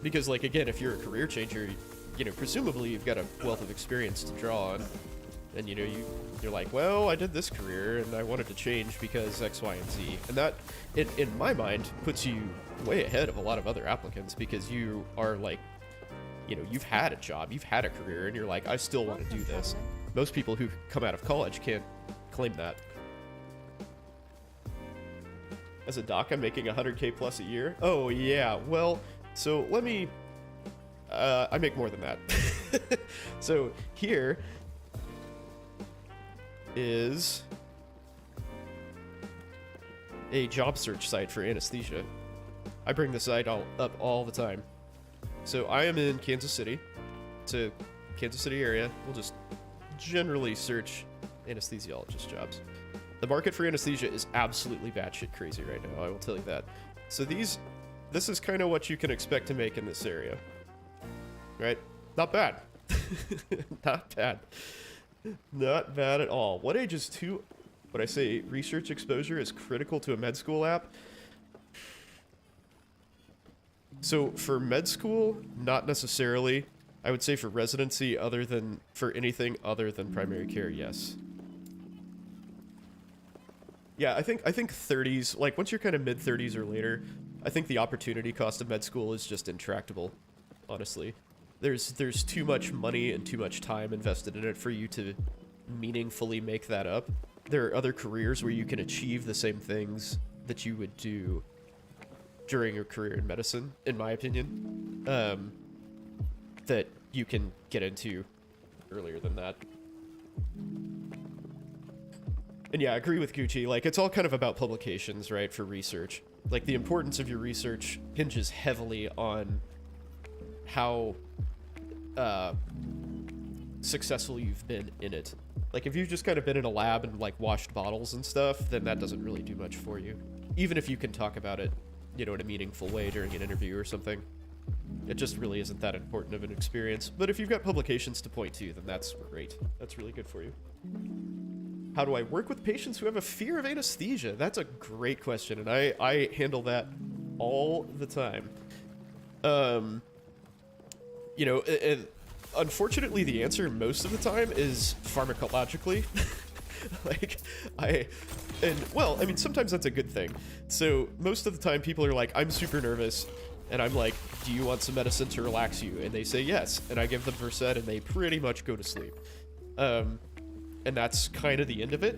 Because like, again, if you're a career changer, you know, presumably you've got a wealth of experience to draw on. And, you know, you're like, well, I did this career and I wanted to change because X, Y, and Z. And that, in my mind, puts you way ahead of a lot of other applicants because you are like, you know, you've had a job, you've had a career, and you're like, I still want to do this. Most people who come out of college can't claim that. As a doc, I'm making 100K plus a year. Oh, yeah. Well, so let me... I make more than that. So here is a job search site for anesthesia. I bring the site up all the time. So I am in Kansas City. It's a Kansas City area. We'll just generally search anesthesiologist jobs. The market for anesthesia is absolutely batshit crazy right now, I will tell you that. So this is kind of what you can expect to make in this area. Right? Not bad. Not bad. Not bad at all. What age is too... What I say, research exposure is critical to a med school app? So for med school, not necessarily. I would say for residency, for anything other than primary care, yes. Yeah, I think 30s, like once you're kind of mid 30s or later, I think the opportunity cost of med school is just intractable, honestly. There's too much money and too much time invested in it for you to meaningfully make that up. There are other careers where you can achieve the same things that you would do during your career in medicine, in my opinion, that you can get into earlier than that. And yeah, I agree with Gucci. Like, it's all kind of about publications, right, for research. Like, the importance of your research hinges heavily on how successful you've been in it. Like, if you've just kind of been in a lab and, like, washed bottles and stuff, then that doesn't really do much for you. Even if you can talk about it, you know, in a meaningful way during an interview or something. It just really isn't that important of an experience. But if you've got publications to point to, then that's great. That's really good for you. How do I work with patients who have a fear of anesthesia? That's a great question, and I handle that all the time. You know, unfortunately, the answer most of the time is pharmacologically. Well, I mean, sometimes that's a good thing. So most of the time people are like, I'm super nervous, and I'm like, do you want some medicine to relax you? And they say yes, and I give them Versed, and they pretty much go to sleep. And that's kind of the end of it.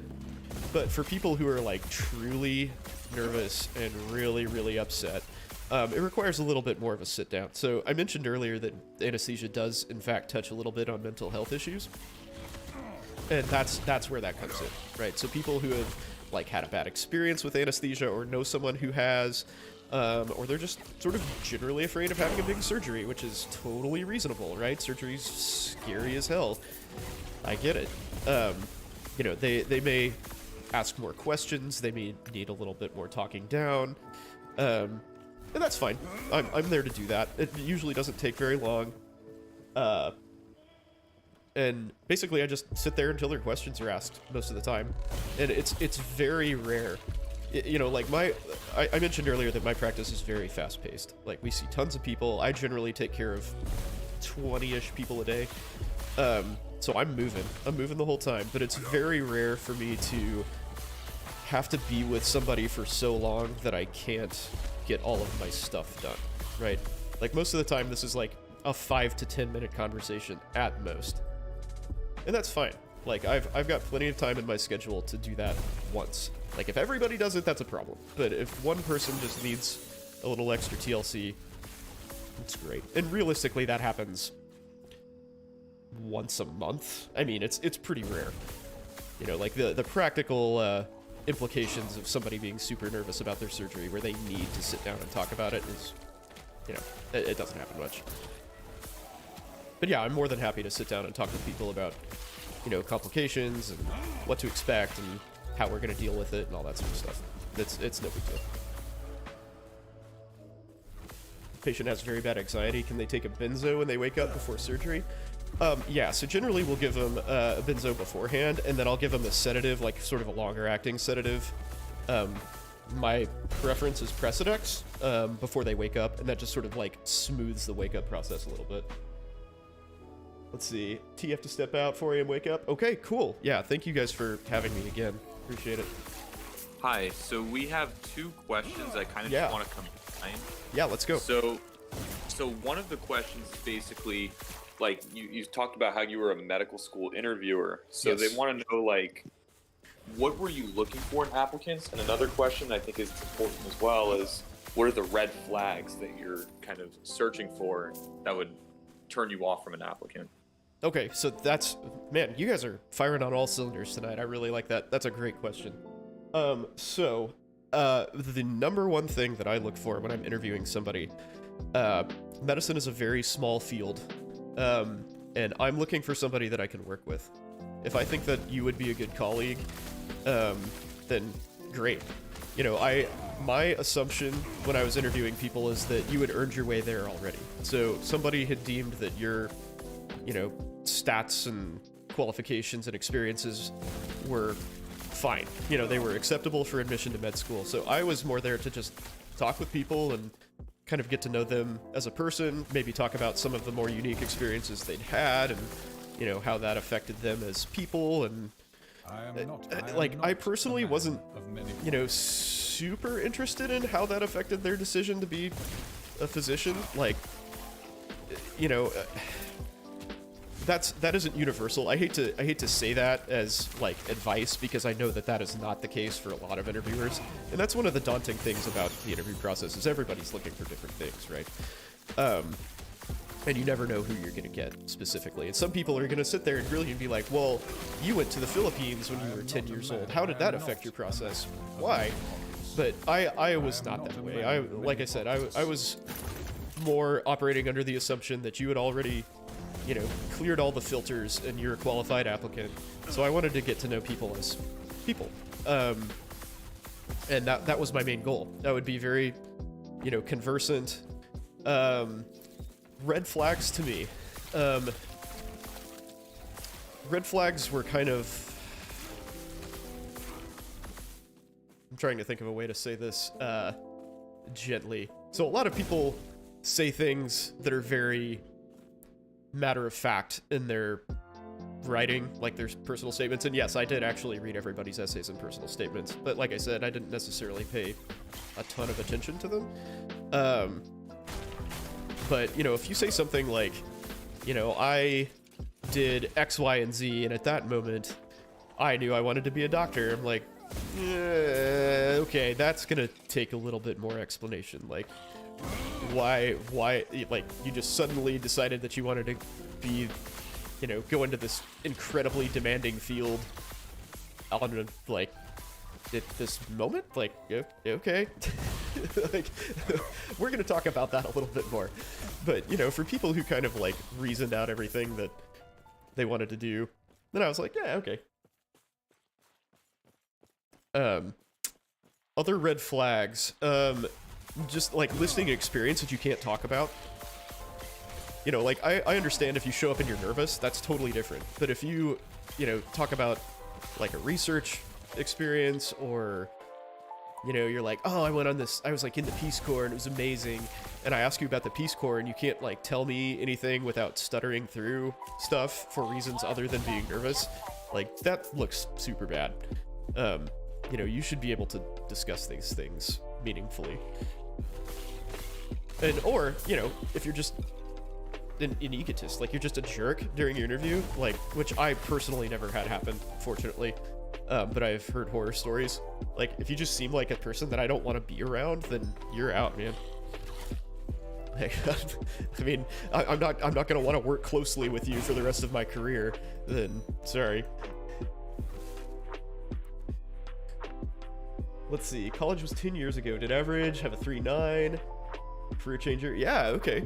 But for people who are like truly nervous and really, really upset, it requires a little bit more of a sit down. So I mentioned earlier that anesthesia does in fact touch a little bit on mental health issues. And that's where that comes in, right? So people who have like had a bad experience with anesthesia or know someone who has, or they're just sort of generally afraid of having a big surgery, which is totally reasonable, right? Surgery's scary as hell. I get it. You know, they may ask more questions, they may need a little bit more talking down, and that's fine. I'm there to do that. It usually doesn't take very long. And basically I just sit there until their questions are asked most of the time. And it's very rare. You know, like I mentioned earlier that my practice is very fast paced. Like, we see tons of people. I generally take care of 20-ish people a day. So I'm moving the whole time, but it's very rare for me to have to be with somebody for so long that I can't get all of my stuff done, right? Like, most of the time this is like a 5 to 10 minute conversation at most. And that's fine. Like, I've got plenty of time in my schedule to do that once. Like, if everybody does it, that's a problem. But if one person just needs a little extra TLC, it's great. And realistically, that happens once a month. I mean, it's pretty rare. You know, like the practical implications of somebody being super nervous about their surgery where they need to sit down and talk about it is, you know, it doesn't happen much. But yeah, I'm more than happy to sit down and talk to people about, you know, complications and what to expect and how we're going to deal with it and all that sort of stuff. It's no big deal. Patient has very bad anxiety. Can they take a benzo when they wake up before surgery? Yeah, so generally we'll give them a benzo beforehand, and then I'll give them a sedative, like sort of a longer acting sedative. My preference is Precedex before they wake up, and that just sort of like smooths the wake up process a little bit. Let's see. T, you have to step out, 4 a.m. wake up. Okay, cool. Yeah, thank you guys for having me again. Appreciate it. Hi, so we have 2 questions I kind of just want to combine. Yeah, let's go. So one of the questions is basically, like, you talked about how you were a medical school interviewer. So Yes. they want to know, like, what were you looking for in applicants? And another question I think is important as well is, what are the red flags that you're kind of searching for that would turn you off from an applicant? Okay, so that's, man, you guys are firing on all cylinders tonight. I really like that. That's a great question. The number one thing that I look for when I'm interviewing somebody, medicine is a very small field, and I'm looking for somebody that I can work with. If I think that you would be a good colleague, then great. You know, my assumption when I was interviewing people is that you had earned your way there already. So somebody had deemed that your, you know, stats and qualifications and experiences were fine. You know, they were acceptable for admission to med school. So I was more there to just talk with people and kind of get to know them as a person, maybe talk about some of the more unique experiences they'd had and, you know, how that affected them as people. And I personally wasn't, you know, super interested in how that affected their decision to be a physician. Like, you know, that isn't universal. I hate to say that as like advice, because I know that is not the case for a lot of interviewers, and that's one of the daunting things about the interview process is everybody's looking for different things, right? And you never know who you're going to get specifically. And some people are going to sit there and grill you and be like, well, you went to the Philippines when you were 10 years old. How did that affect your process? Why? But I was not that way. Like I said, I was more operating under the assumption that you had already, you know, cleared all the filters and you're a qualified applicant. So I wanted to get to know people as people. And that was my main goal. That would be very, you know, conversant. Red flags to me. Red flags were kind of... I'm trying to think of a way to say this gently. So a lot of people say things that are very matter of fact in their writing, like their personal statements. And yes, I did actually read everybody's essays and personal statements, but like I said, I didn't necessarily pay a ton of attention to them. But, you know, if you say something like, you know, I did X, Y, and Z, and at that moment, I knew I wanted to be a doctor, I'm like, okay, that's gonna take a little bit more explanation. Like, why, like, you just suddenly decided that you wanted to be, you know, go into this incredibly demanding field on, like, at this moment? Like, okay. Like, we're gonna talk about that a little bit more. But, you know, for people who kind of, like, reasoned out everything that they wanted to do, then I was like, yeah, okay. Other red flags, just, like, listing experience that you can't talk about. You know, like, I understand if you show up and you're nervous, that's totally different. But if you, you know, talk about, like, a research experience, or, you know, you're like, oh, I went on this, I was, like, in the Peace Corps and it was amazing, and I ask you about the Peace Corps and you can't, like, tell me anything without stuttering through stuff for reasons other than being nervous, like, that looks super bad. You know, you should be able to discuss these things meaningfully. And, or, you know, if you're just an egotist, like, you're just a jerk during your interview, like, which I personally never had happen, fortunately. But I've heard horror stories. Like, if you just seem like a person that I don't want to be around, then you're out, man. Like, I mean, I'm not gonna want to work closely with you for the rest of my career. Then sorry. Let's see. College was 10 years ago. Did average have a 3.9? Career changer? Yeah. Okay.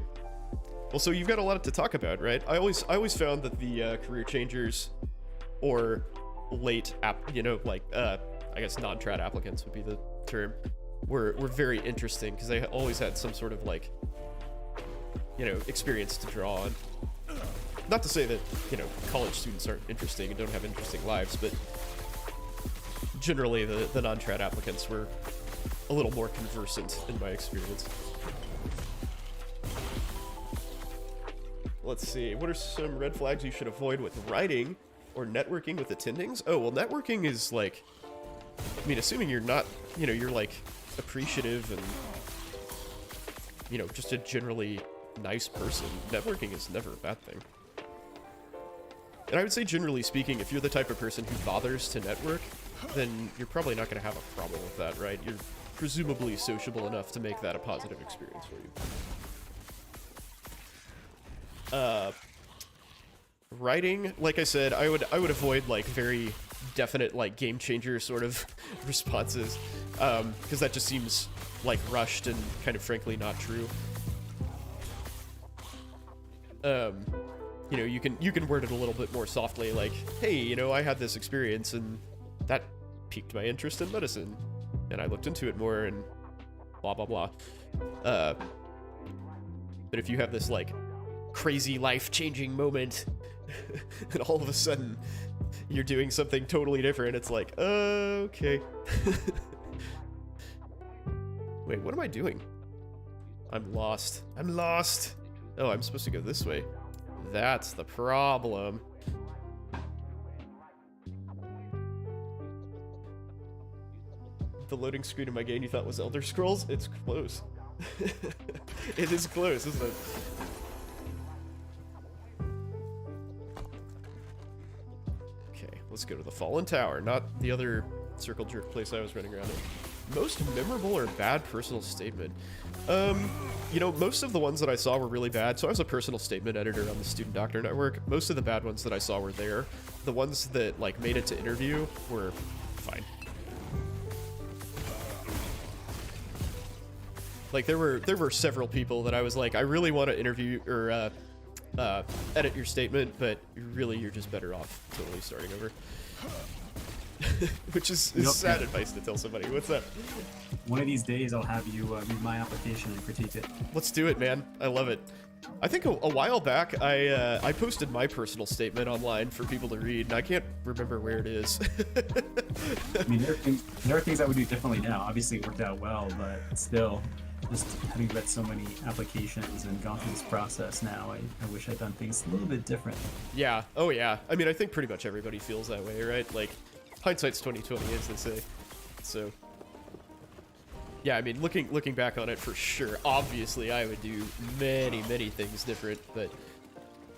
Well, so you've got a lot to talk about, right? I always found that the career changers, or late you know, like, I guess non-trad applicants would be the term, were very interesting, because they always had some sort of, like, you know, experience to draw on. Not to say that, you know, college students aren't interesting and don't have interesting lives, but generally the non-trad applicants were a little more conversant in my experience. Let's see, what are some red flags you should avoid with writing or networking with attendings? Oh, well, networking is, like, I mean, assuming you're not, you know, you're, like, appreciative and, you know, just a generally nice person, networking is never a bad thing. And I would say, generally speaking, if you're the type of person who bothers to network, then you're probably not going to have a problem with that, right? You're presumably sociable enough to make that a positive experience for you. Writing, like I said, I would avoid like very definite like game changer sort of responses, because that just seems like rushed and kind of frankly not true. You know, you can word it a little bit more softly, like, hey, you know, I had this experience and that piqued my interest in medicine, and I looked into it more, and blah blah blah. But if you have this like crazy life-changing moment, and all of a sudden you're doing something totally different, it's like, okay. Wait, what am I doing? I'm lost. I'm lost. Oh, I'm supposed to go this way. That's the problem. The loading screen in my game you thought was Elder Scrolls? It's close. It is close, isn't it? Okay, let's go to the Fallen Tower, not the other circle jerk place I was running around in. Most memorable or bad personal statement? You know, most of the ones that I saw were really bad. So I was a personal statement editor on the Student Doctor Network. Most of the bad ones that I saw were there. The ones that like made it to interview were fine. Like there were several people that I was like, I really want to interview or edit your statement, but really you're just better off totally starting over. Which is sad advice to tell somebody. What's up? One of these days I'll have you read my application and critique it. Let's do it, man. I love it. I think a while back I posted my personal statement online for people to read, and I can't remember where it is. I mean, there are things I would do differently now. Obviously it worked out well, but still, just having read so many applications and gone through this process now, I wish I'd done things a little bit different. Yeah. Oh yeah. I mean, I think pretty much everybody feels that way, right? Like, hindsight's 20/20, as they say. So, yeah, I mean, looking back on it, for sure, obviously, I would do many things different. But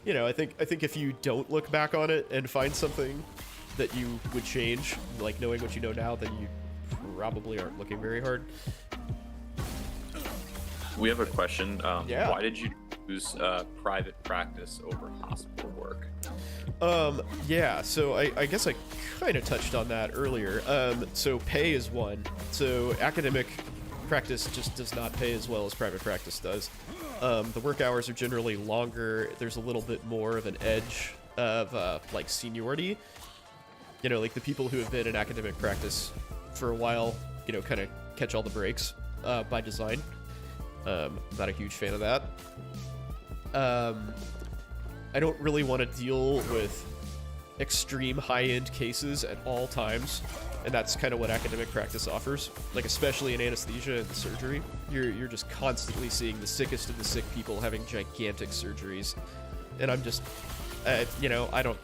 you know, I think if you don't look back on it and find something that you would change, like knowing what you know now, then you probably aren't looking very hard. We have a question. Yeah. Why did you choose private practice over hospital work? Yeah, so I guess I kind of touched on that earlier. So pay is one. So academic practice just does not pay as well as private practice does. The work hours are generally longer. There's a little bit more of an edge of like seniority. You know, like the people who have been in academic practice for a while, you know, kind of catch all the breaks by design. Not a huge fan of that. I don't really want to deal with extreme high-end cases at all times, and that's kind of what academic practice offers. Like, especially in anesthesia and surgery, you're just constantly seeing the sickest of the sick people having gigantic surgeries, and I'm just, you know, I don't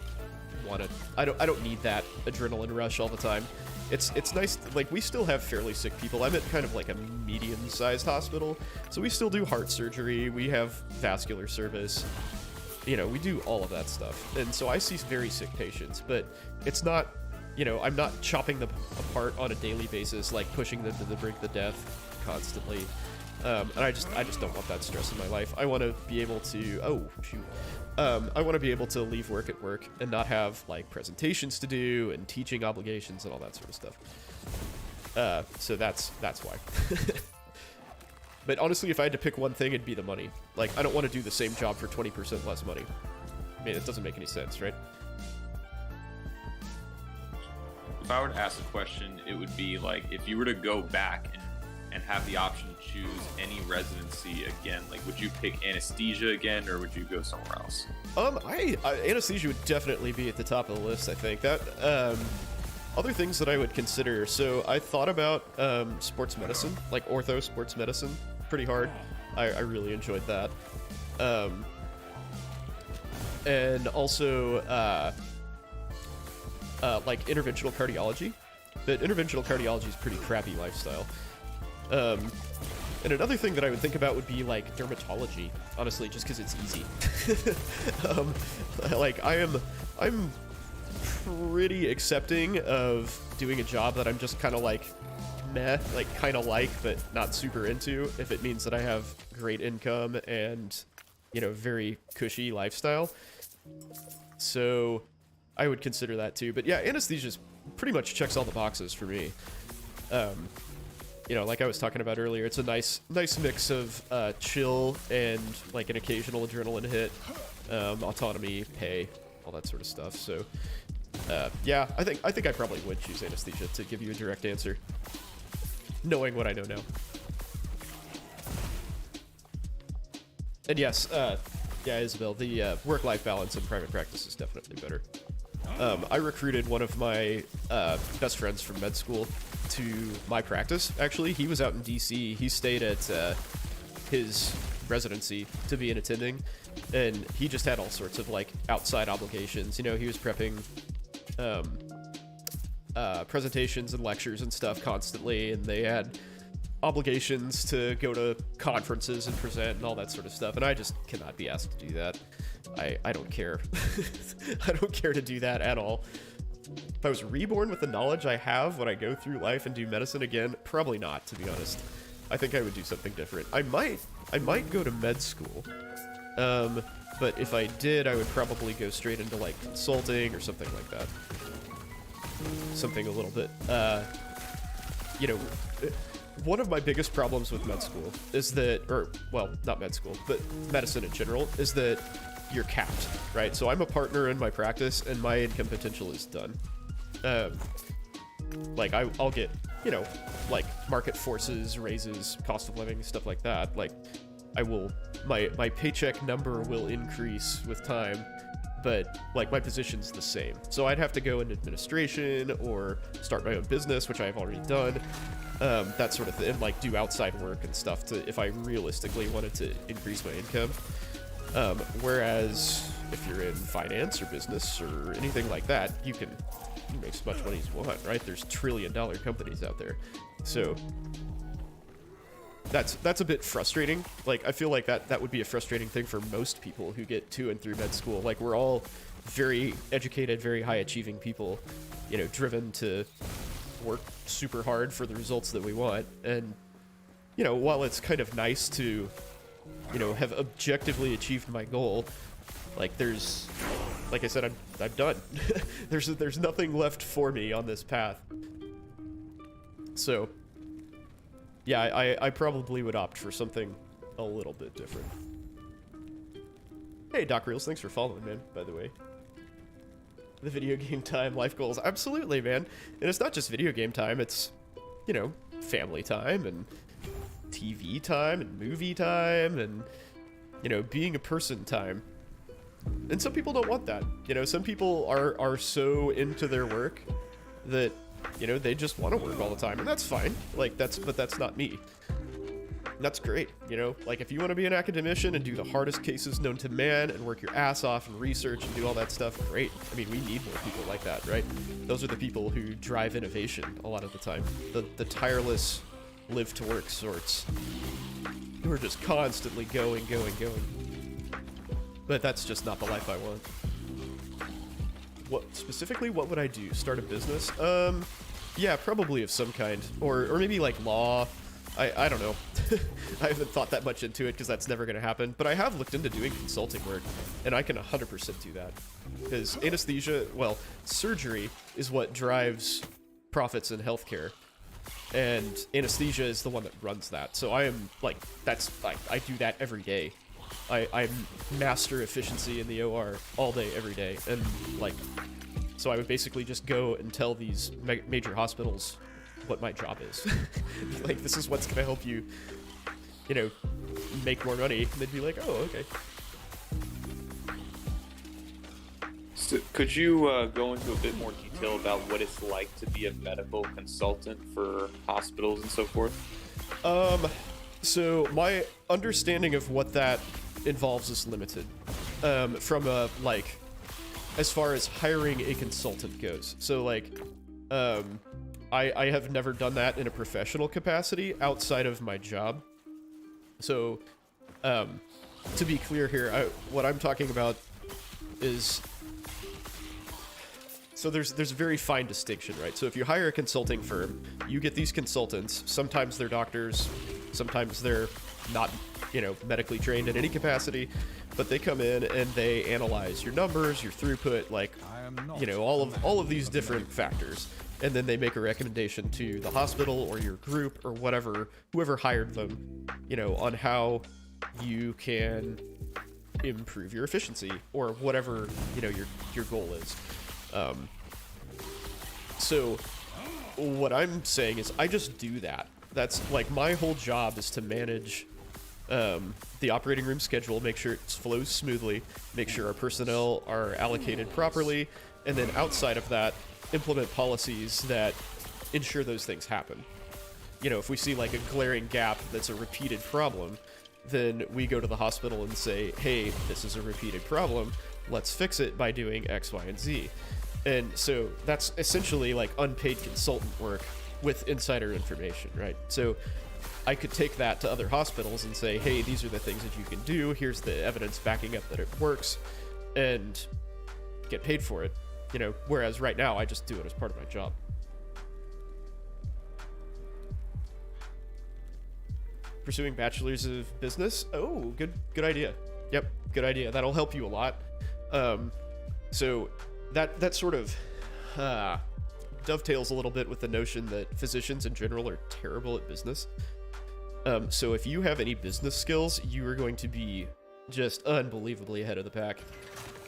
need that adrenaline rush all the time. It's nice, like, we still have fairly sick people. I'm at kind of like a medium-sized hospital, so we still do heart surgery, we have vascular service, you know, we do all of that stuff. And so I see very sick patients, but it's not, you know, I'm not chopping them apart on a daily basis, like pushing them to the brink of death constantly. And I just don't want that stress in my life. I want to be able to, I want to be able to leave work at work and not have like presentations to do and teaching obligations and all that sort of stuff. So that's why. But honestly, if I had to pick one thing, it'd be the money. Like, I don't want to do the same job for 20% less money. I mean, it doesn't make any sense, right? If I were to ask a question, it would be like, if you were to go back and have the option to choose any residency again, like, would you pick anesthesia again, or would you go somewhere else? Anesthesia would definitely be at the top of the list, I think. That, other things that I would consider, so I thought about sports medicine, like ortho sports medicine, pretty hard. I really enjoyed that. And also like interventional cardiology, but interventional cardiology is a pretty crappy lifestyle. And another thing that I would think about would be like dermatology, honestly, just because it's easy. Like I'm pretty accepting of doing a job that I'm just kind of like meh, like kind of like, but not super into, if it means that I have great income and, you know, very cushy lifestyle. So I would consider that too. But yeah, anesthesia pretty much checks all the boxes for me. You know, like I was talking about earlier, it's a nice mix of chill and like an occasional adrenaline hit, autonomy, pay, all that sort of stuff. So yeah, I think I probably would choose anesthesia, to give you a direct answer, knowing what I know now. And yes, yeah, Isabel, the work-life balance in private practice is definitely better. I recruited one of my best friends from med school to my practice, actually. He was out in DC. He stayed at his residency to be an attending, and he just had all sorts of, like, outside obligations. You know, he was prepping presentations and lectures and stuff constantly, and they had obligations to go to conferences and present and all that sort of stuff, and I just cannot be asked to do that. I don't care. I don't care to do that at all. If I was reborn with the knowledge I have when I go through life and do medicine again, probably not, to be honest. I think I would do something different. I might go to med school. But if I did, I would probably go straight into like consulting or something like that. Something a little bit, you know, one of my biggest problems with med school is that, or, well, not med school, but medicine in general, is that you're capped, right? So I'm a partner in my practice, and my income potential is done. Like, I'll get, you know, like, market forces, raises, cost of living, stuff like that. Like, my paycheck number will increase with time, but, like, my position's the same. So I'd have to go into administration or start my own business, which I've already done. That sort of thing, and like do outside work and stuff to, if I realistically wanted to increase my income. Whereas if you're in finance or business or anything like that, you can make as much money as you want, right? There's trillion-dollar companies out there. So that's a bit frustrating. Like, I feel like that would be a frustrating thing for most people who get to and through med school. Like, we're all very educated, very high achieving people, you know, driven to work super hard for the results that we want. And, you know, while it's kind of nice to, you know, have objectively achieved my goal, like, there's, like I said, I'm done. there's nothing left for me on this path. So yeah, I probably would opt for something a little bit different. Hey, Doc Reels, thanks for following, man, by the way. The video game time, life goals. Absolutely, man. And it's not just video game time, it's, you know, family time and TV time and movie time and, you know, being a person time. And some people don't want that. You know, some people are so into their work that, you know, they just want to work all the time, and that's fine. Like, but that's not me. That's great, you know? Like, if you want to be an academician and do the hardest cases known to man and work your ass off and research and do all that stuff, great. I mean, we need more people like that, right? Those are the people who drive innovation a lot of the time. The tireless live-to-work sorts who are just constantly going. But that's just not the life I want. What would I do? Start a business? Yeah, probably of some kind. Or maybe, like, law. I don't know. I haven't thought that much into it because that's never going to happen. But I have looked into doing consulting work, and I can 100% do that. Because anesthesia, well, surgery is what drives profits in healthcare. And anesthesia is the one that runs that. So I am, like, I do that every day. I master efficiency in the OR all day, every day. And, like, so I would basically just go and tell these major hospitals what my job is. Like, this is what's gonna help you, you know, make more money. And they'd be like, oh, okay. So could you go into a bit more detail about what it's like to be a medical consultant for hospitals and so forth? So my understanding of what that involves is limited. From a, like, as far as hiring a consultant goes. So, like, I have never done that in a professional capacity outside of my job. So, to be clear here, what I'm talking about is So there's a very fine distinction, right? So if you hire a consulting firm, you get these consultants. Sometimes they're doctors, sometimes they're not, medically trained in any capacity, but they come in and they analyze your numbers, your throughput, like, all of these different factors. And then they make a recommendation to the hospital or your group or whoever hired them, on how you can improve your efficiency or whatever, your goal is. So what I'm saying is I just do that. That's like my whole job is to manage the operating room schedule, make sure it flows smoothly, make sure our personnel are allocated properly, and then outside of that, implement policies that ensure those things happen. If we see like a glaring gap that's a repeated problem, then we go to the hospital and say, hey, this is a repeated problem. Let's fix it by doing X, Y, and Z. And so that's essentially like unpaid consultant work with insider information, right? So I could take that to other hospitals and say, hey, these are the things that you can do. Here's the evidence backing up that it works, and get paid for it. Whereas right now I just do it as part of my job. Pursuing bachelor's of business. Oh, good idea. Yep, good idea. That'll help you a lot. So that sort of dovetails a little bit with the notion that physicians in general are terrible at business. So if you have any business skills, you are going to be just unbelievably ahead of the pack.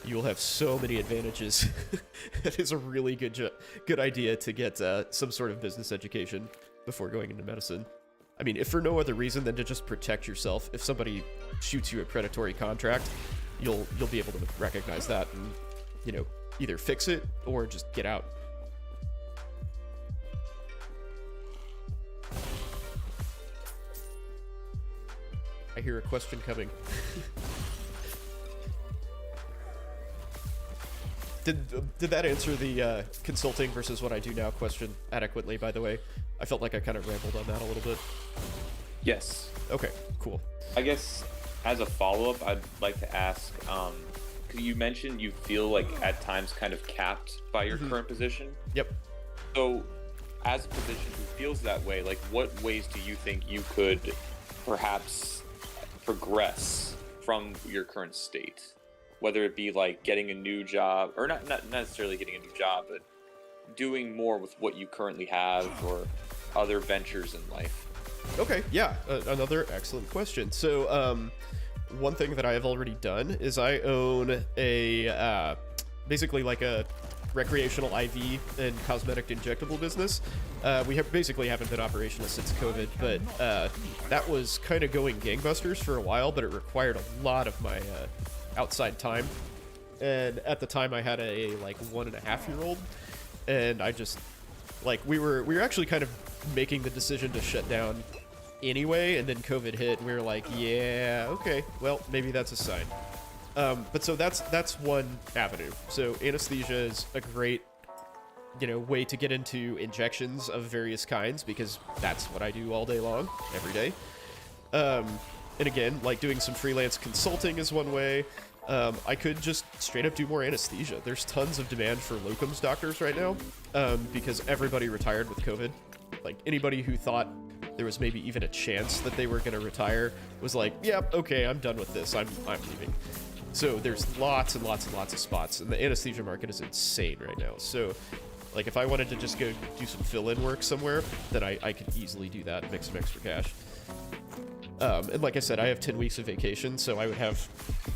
You will have so many advantages. It is a really good idea to get some sort of business education before going into medicine. I mean, if for no other reason than to just protect yourself. If somebody shoots you a predatory contract, you'll be able to recognize that and, either fix it or just get out. I hear a question coming. Did that answer the consulting versus what I do now question adequately, by the way? I felt like I kind of rambled on that a little bit. Yes. Okay, cool. I guess as a follow-up, I'd like to ask, you mentioned you feel like at times kind of capped by your current position. Yep. So as a physician who feels that way, like what ways do you think you could perhaps progress from your current state? Whether it be like getting a new job, or not necessarily getting a new job, but doing more with what you currently have or other ventures in life. Okay, yeah, another excellent question. So one thing that I have already done is I own a basically like a recreational IV and cosmetic injectable business. We basically haven't been operational since COVID, but that was kind of going gangbusters for a while, but it required a lot of my outside time. And at the time I had a like 1.5-year-old, and I just like we were actually kind of making the decision to shut down anyway, and then COVID hit and we were like, yeah, okay, well, maybe that's a sign. But so that's one avenue. So anesthesia is a great way to get into injections of various kinds, because that's what I do all day long, every day. And again, like doing some freelance consulting is one way. I could just straight up do more anesthesia. There's tons of demand for locums doctors right now, because everybody retired with COVID. Like anybody who thought there was maybe even a chance that they were going to retire was like, yep, okay, I'm done with this. I'm leaving. So there's lots and lots and lots of spots, and the anesthesia market is insane right now. So like if I wanted to just go do some fill-in work somewhere, then I could easily do that and make some extra cash. And like I said, I have 10 weeks of vacation, so I would have,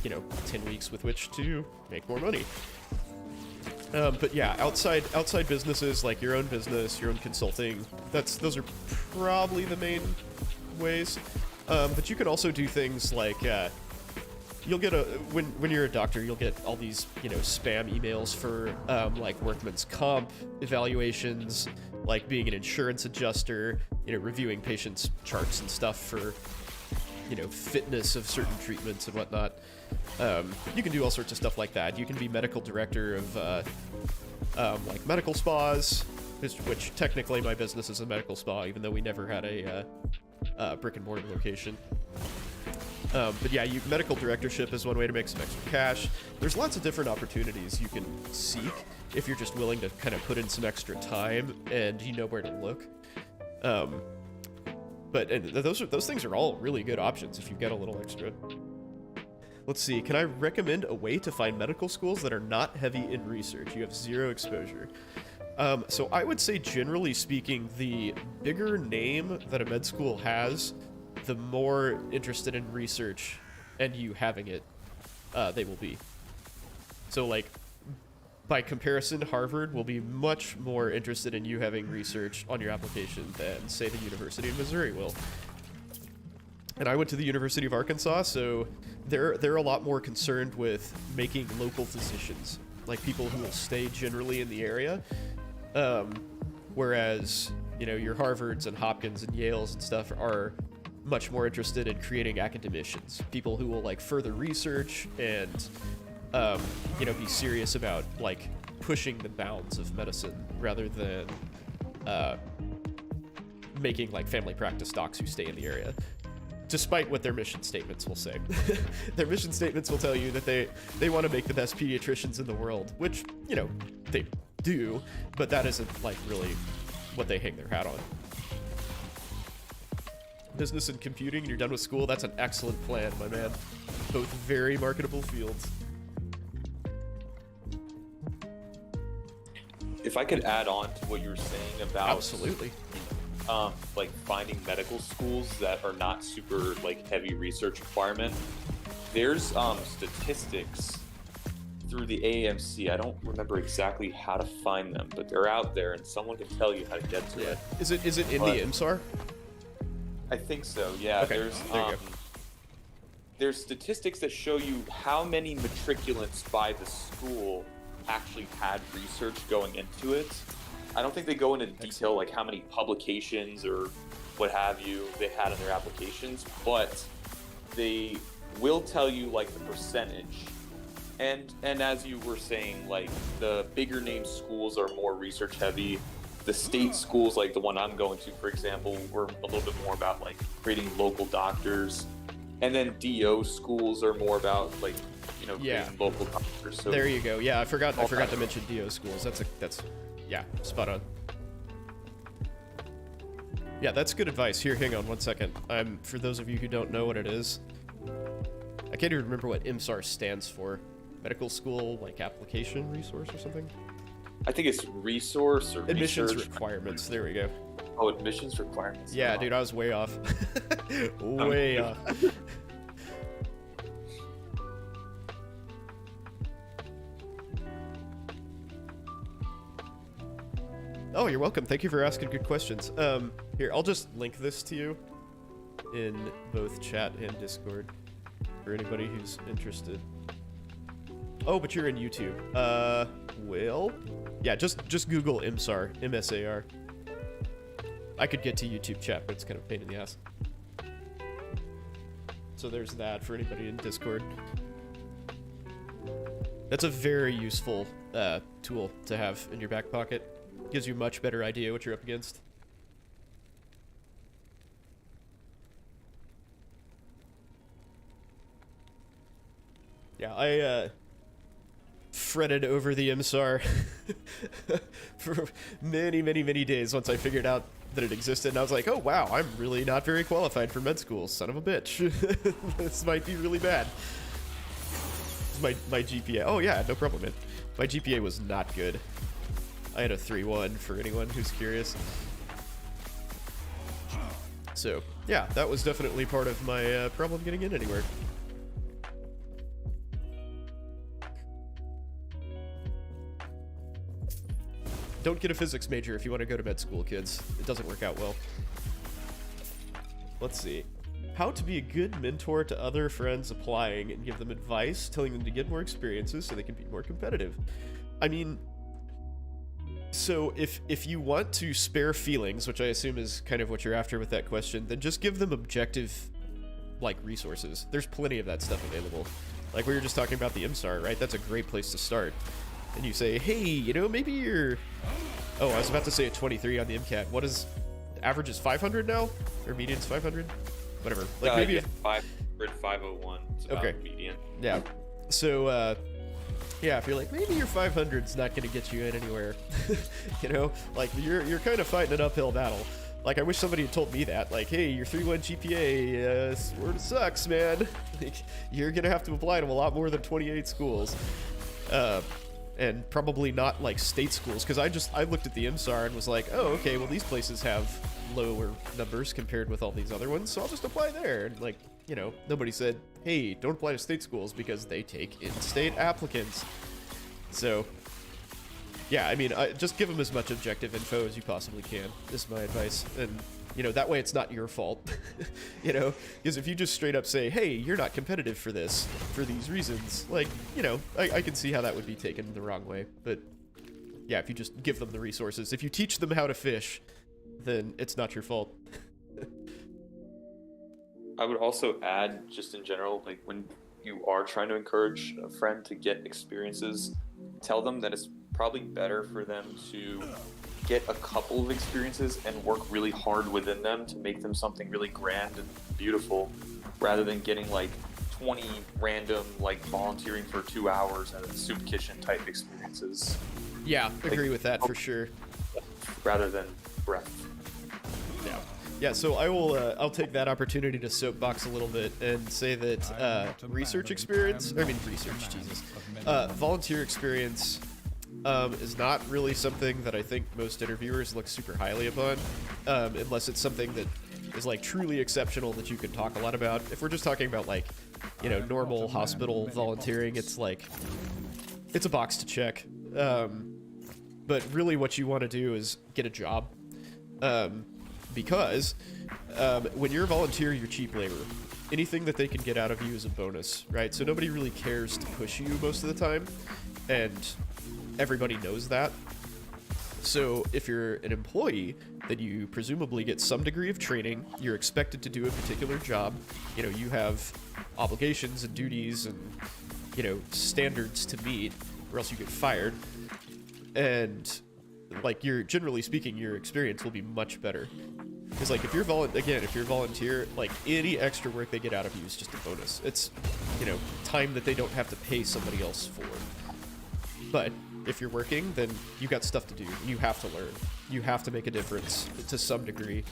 10 weeks with which to make more money. But yeah, outside businesses, like your own business, your own consulting, those are probably the main ways. But you can also do things like, you'll get when you're a doctor, you'll get all these, spam emails for, like workman's comp evaluations, like being an insurance adjuster, reviewing patients' charts and stuff for, fitness of certain treatments and whatnot. You can do all sorts of stuff like that. You can be medical director of like medical spas, which technically my business is a medical spa, even though we never had a brick and mortar location. But yeah, medical directorship is one way to make some extra cash. There's lots of different opportunities you can seek if you're just willing to kind of put in some extra time and you know where to look. But those things are all really good options if you've got a little extra. Let's see, can I recommend a way to find medical schools that are not heavy in research? You have zero exposure. So I would say, generally speaking, the bigger name that a med school has, the more interested in research and you having it they will be. So, like, by comparison, Harvard will be much more interested in you having research on your application than, say, the University of Missouri will. And I went to the University of Arkansas, so they're a lot more concerned with making local physicians, like people who will stay generally in the area. Whereas, you know, your Harvards and Hopkins and Yales and stuff are much more interested in creating academicians, people who will like further research and, you know, be serious about like pushing the bounds of medicine rather than making like family practice docs who stay in the area. Despite what their mission statements will say. Their mission statements will tell you that they want to make the best pediatricians in the world, which, you know, they do, but that isn't like really what they hang their hat on. Business and computing, and you're done with school, that's an excellent plan, my man. Both very marketable fields. If I could add on to what you were saying about absolutely, like finding medical schools that are not super like heavy research requirement, there's statistics through the AAMC. I don't remember exactly how to find them, but they're out there and someone can tell you how to get to it. Is it in the IMSAR? I think so, yeah. Okay. There's statistics that show you how many matriculants by the school actually had research going into it. I don't think they go into detail like how many publications or what have you they had in their applications, but they will tell you like the percentage. And as you were saying, like the bigger name schools are more research heavy. The state schools, like the one I'm going to, for example, were a little bit more about like creating local doctors. And then DO schools are more about like, you know, creating local doctors. So there you go. Yeah, I forgot to mention DO schools. That's yeah, spot on. Yeah, that's good advice. Here, hang on one second. For those of you who don't know what it is, I can't even remember what IMSAR stands for. Medical School, like application resource or something? I think it's resource or admissions research requirements. There we go. Oh, admissions requirements. Yeah, dude, I was way off. Way off. Oh, you're welcome. Thank you for asking good questions. Here, I'll just link this to you in both chat and Discord for anybody who's interested. Oh, but you're in YouTube. Well, yeah, just Google IMSAR, MSAR. I could get to YouTube chat, but it's kind of a pain in the ass. So there's that for anybody in Discord. That's a very useful tool to have in your back pocket. Gives you a much better idea what you're up against. Yeah, I fretted over the IMSAR for many, many, many days once I figured out that it existed, and I was like, oh wow, I'm really not very qualified for med school, son of a bitch. This might be really bad. My GPA, oh yeah, no problem, man. My GPA was not good. I had a 3.1 for anyone who's curious. So, yeah, that was definitely part of my problem getting in anywhere. Don't get a physics major if you want to go to med school, kids. It doesn't work out well. Let's see. How to be a good mentor to other friends applying and give them advice, telling them to get more experiences so they can be more competitive. I mean, so if you want to spare feelings, which I assume is kind of what you're after with that question, then just give them objective, like, resources. There's plenty of that stuff available. Like we were just talking about the IMSAR, right? That's a great place to start. And you say, hey, you know, maybe you're... Oh, I was about to say a 23 on the MCAT. What is... Average is 500 now? Or median's 500? Whatever. Like maybe... Yeah, Grid 501. It's about Okay. median. Yeah. So, yeah, if you're like, maybe your 500's not going to get you in anywhere, you know, like you're kind of fighting an uphill battle. Like, I wish somebody had told me that, like, hey, your 3.1 GPA sort of sucks, man. Like, you're going to have to apply to a lot more than 28 schools. And probably not like state schools, because I looked at the MSAR and was like, oh, okay, well, these places have lower numbers compared with all these other ones, so I'll just apply there. And like, you know, nobody said, hey, don't apply to state schools because they take in-state applicants. So, yeah, I mean, just give them as much objective info as you possibly can, is my advice. And, you know, that way it's not your fault, you know? Because if you just straight up say, hey, you're not competitive for this, for these reasons, like, you know, I can see how that would be taken the wrong way. But, yeah, if you just give them the resources, if you teach them how to fish, then it's not your fault. I would also add, just in general, like when you are trying to encourage a friend to get experiences, tell them that it's probably better for them to get a couple of experiences and work really hard within them to make them something really grand and beautiful, rather than getting like 20 random like volunteering for 2 hours and soup kitchen type experiences. Yeah, agree with that for sure. Rather than breadth. Yeah. Yeah, so I'll take that opportunity to soapbox a little bit and say that volunteer experience is not really something that I think most interviewers look super highly upon, unless it's something that is like truly exceptional that you can talk a lot about. If we're just talking about like, you know, normal hospital volunteering, it's like, it's a box to check. But really what you want to do is get a job. Because when you're a volunteer, you're cheap labor. Anything that they can get out of you is a bonus, right? So nobody really cares to push you most of the time, and everybody knows that. So if you're an employee, then you presumably get some degree of training. You're expected to do a particular job. You know, you have obligations and duties and, you know, standards to meet, or else you get fired. And like, generally speaking, your experience will be much better. Because like, if you're volunteer, like any extra work they get out of you is just a bonus. It's, you know, time that they don't have to pay somebody else for. But if you're working, then you got stuff to do. You have to learn. You have to make a difference to some degree.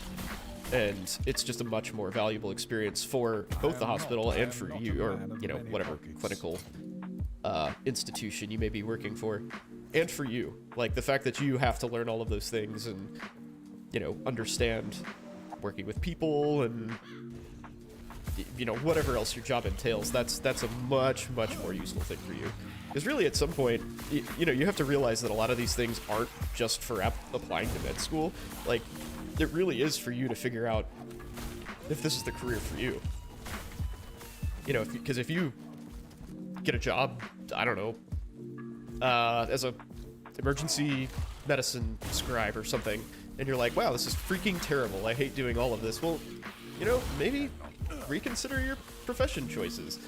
And it's just a much more valuable experience for both the hospital and for you, or, you know, whatever clinical institution you may be working for. And for you, like the fact that you have to learn all of those things and, you know, understand working with people and, you know, whatever else your job entails, that's a much more useful thing for you. Because really, at some point, you know, you have to realize that a lot of these things aren't just for applying to med school. Like, it really is for you to figure out if this is the career for you. You know, because if you get a job, I don't know, as a emergency medicine scribe or something, and you're like, wow, this is freaking terrible, I hate doing all of this. Well, you know, maybe reconsider your profession choices.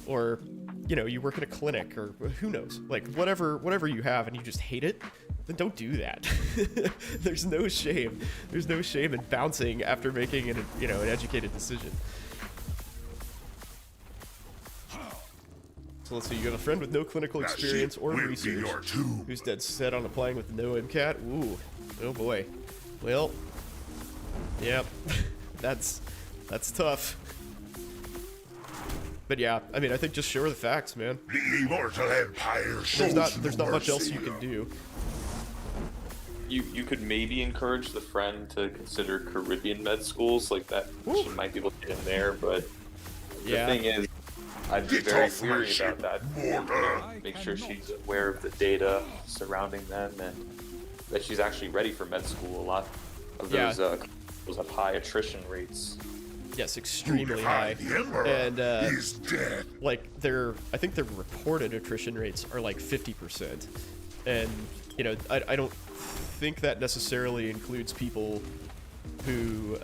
Or, you know, you work in a clinic, or who knows, like whatever you have and you just hate it, then don't do that. There's no shame in bouncing after making an educated decision. So let's see, you have a friend with no clinical experience or research who's dead set on applying with no MCAT. Ooh, oh boy. Well, yep, that's tough. But yeah, I mean, I think just show her the facts, man. The immortal empire. There's not much else you can do. You could maybe encourage the friend to consider Caribbean med schools, like that. She might be able to get in there, but yeah. The thing is, I'd be very weary about that. You know, make sure she's aware of the data surrounding them and that she's actually ready for med school. A lot of those schools have high attrition rates. Yes, extremely high. And like I think their reported attrition rates are like 50%. And you know, I don't think that necessarily includes people who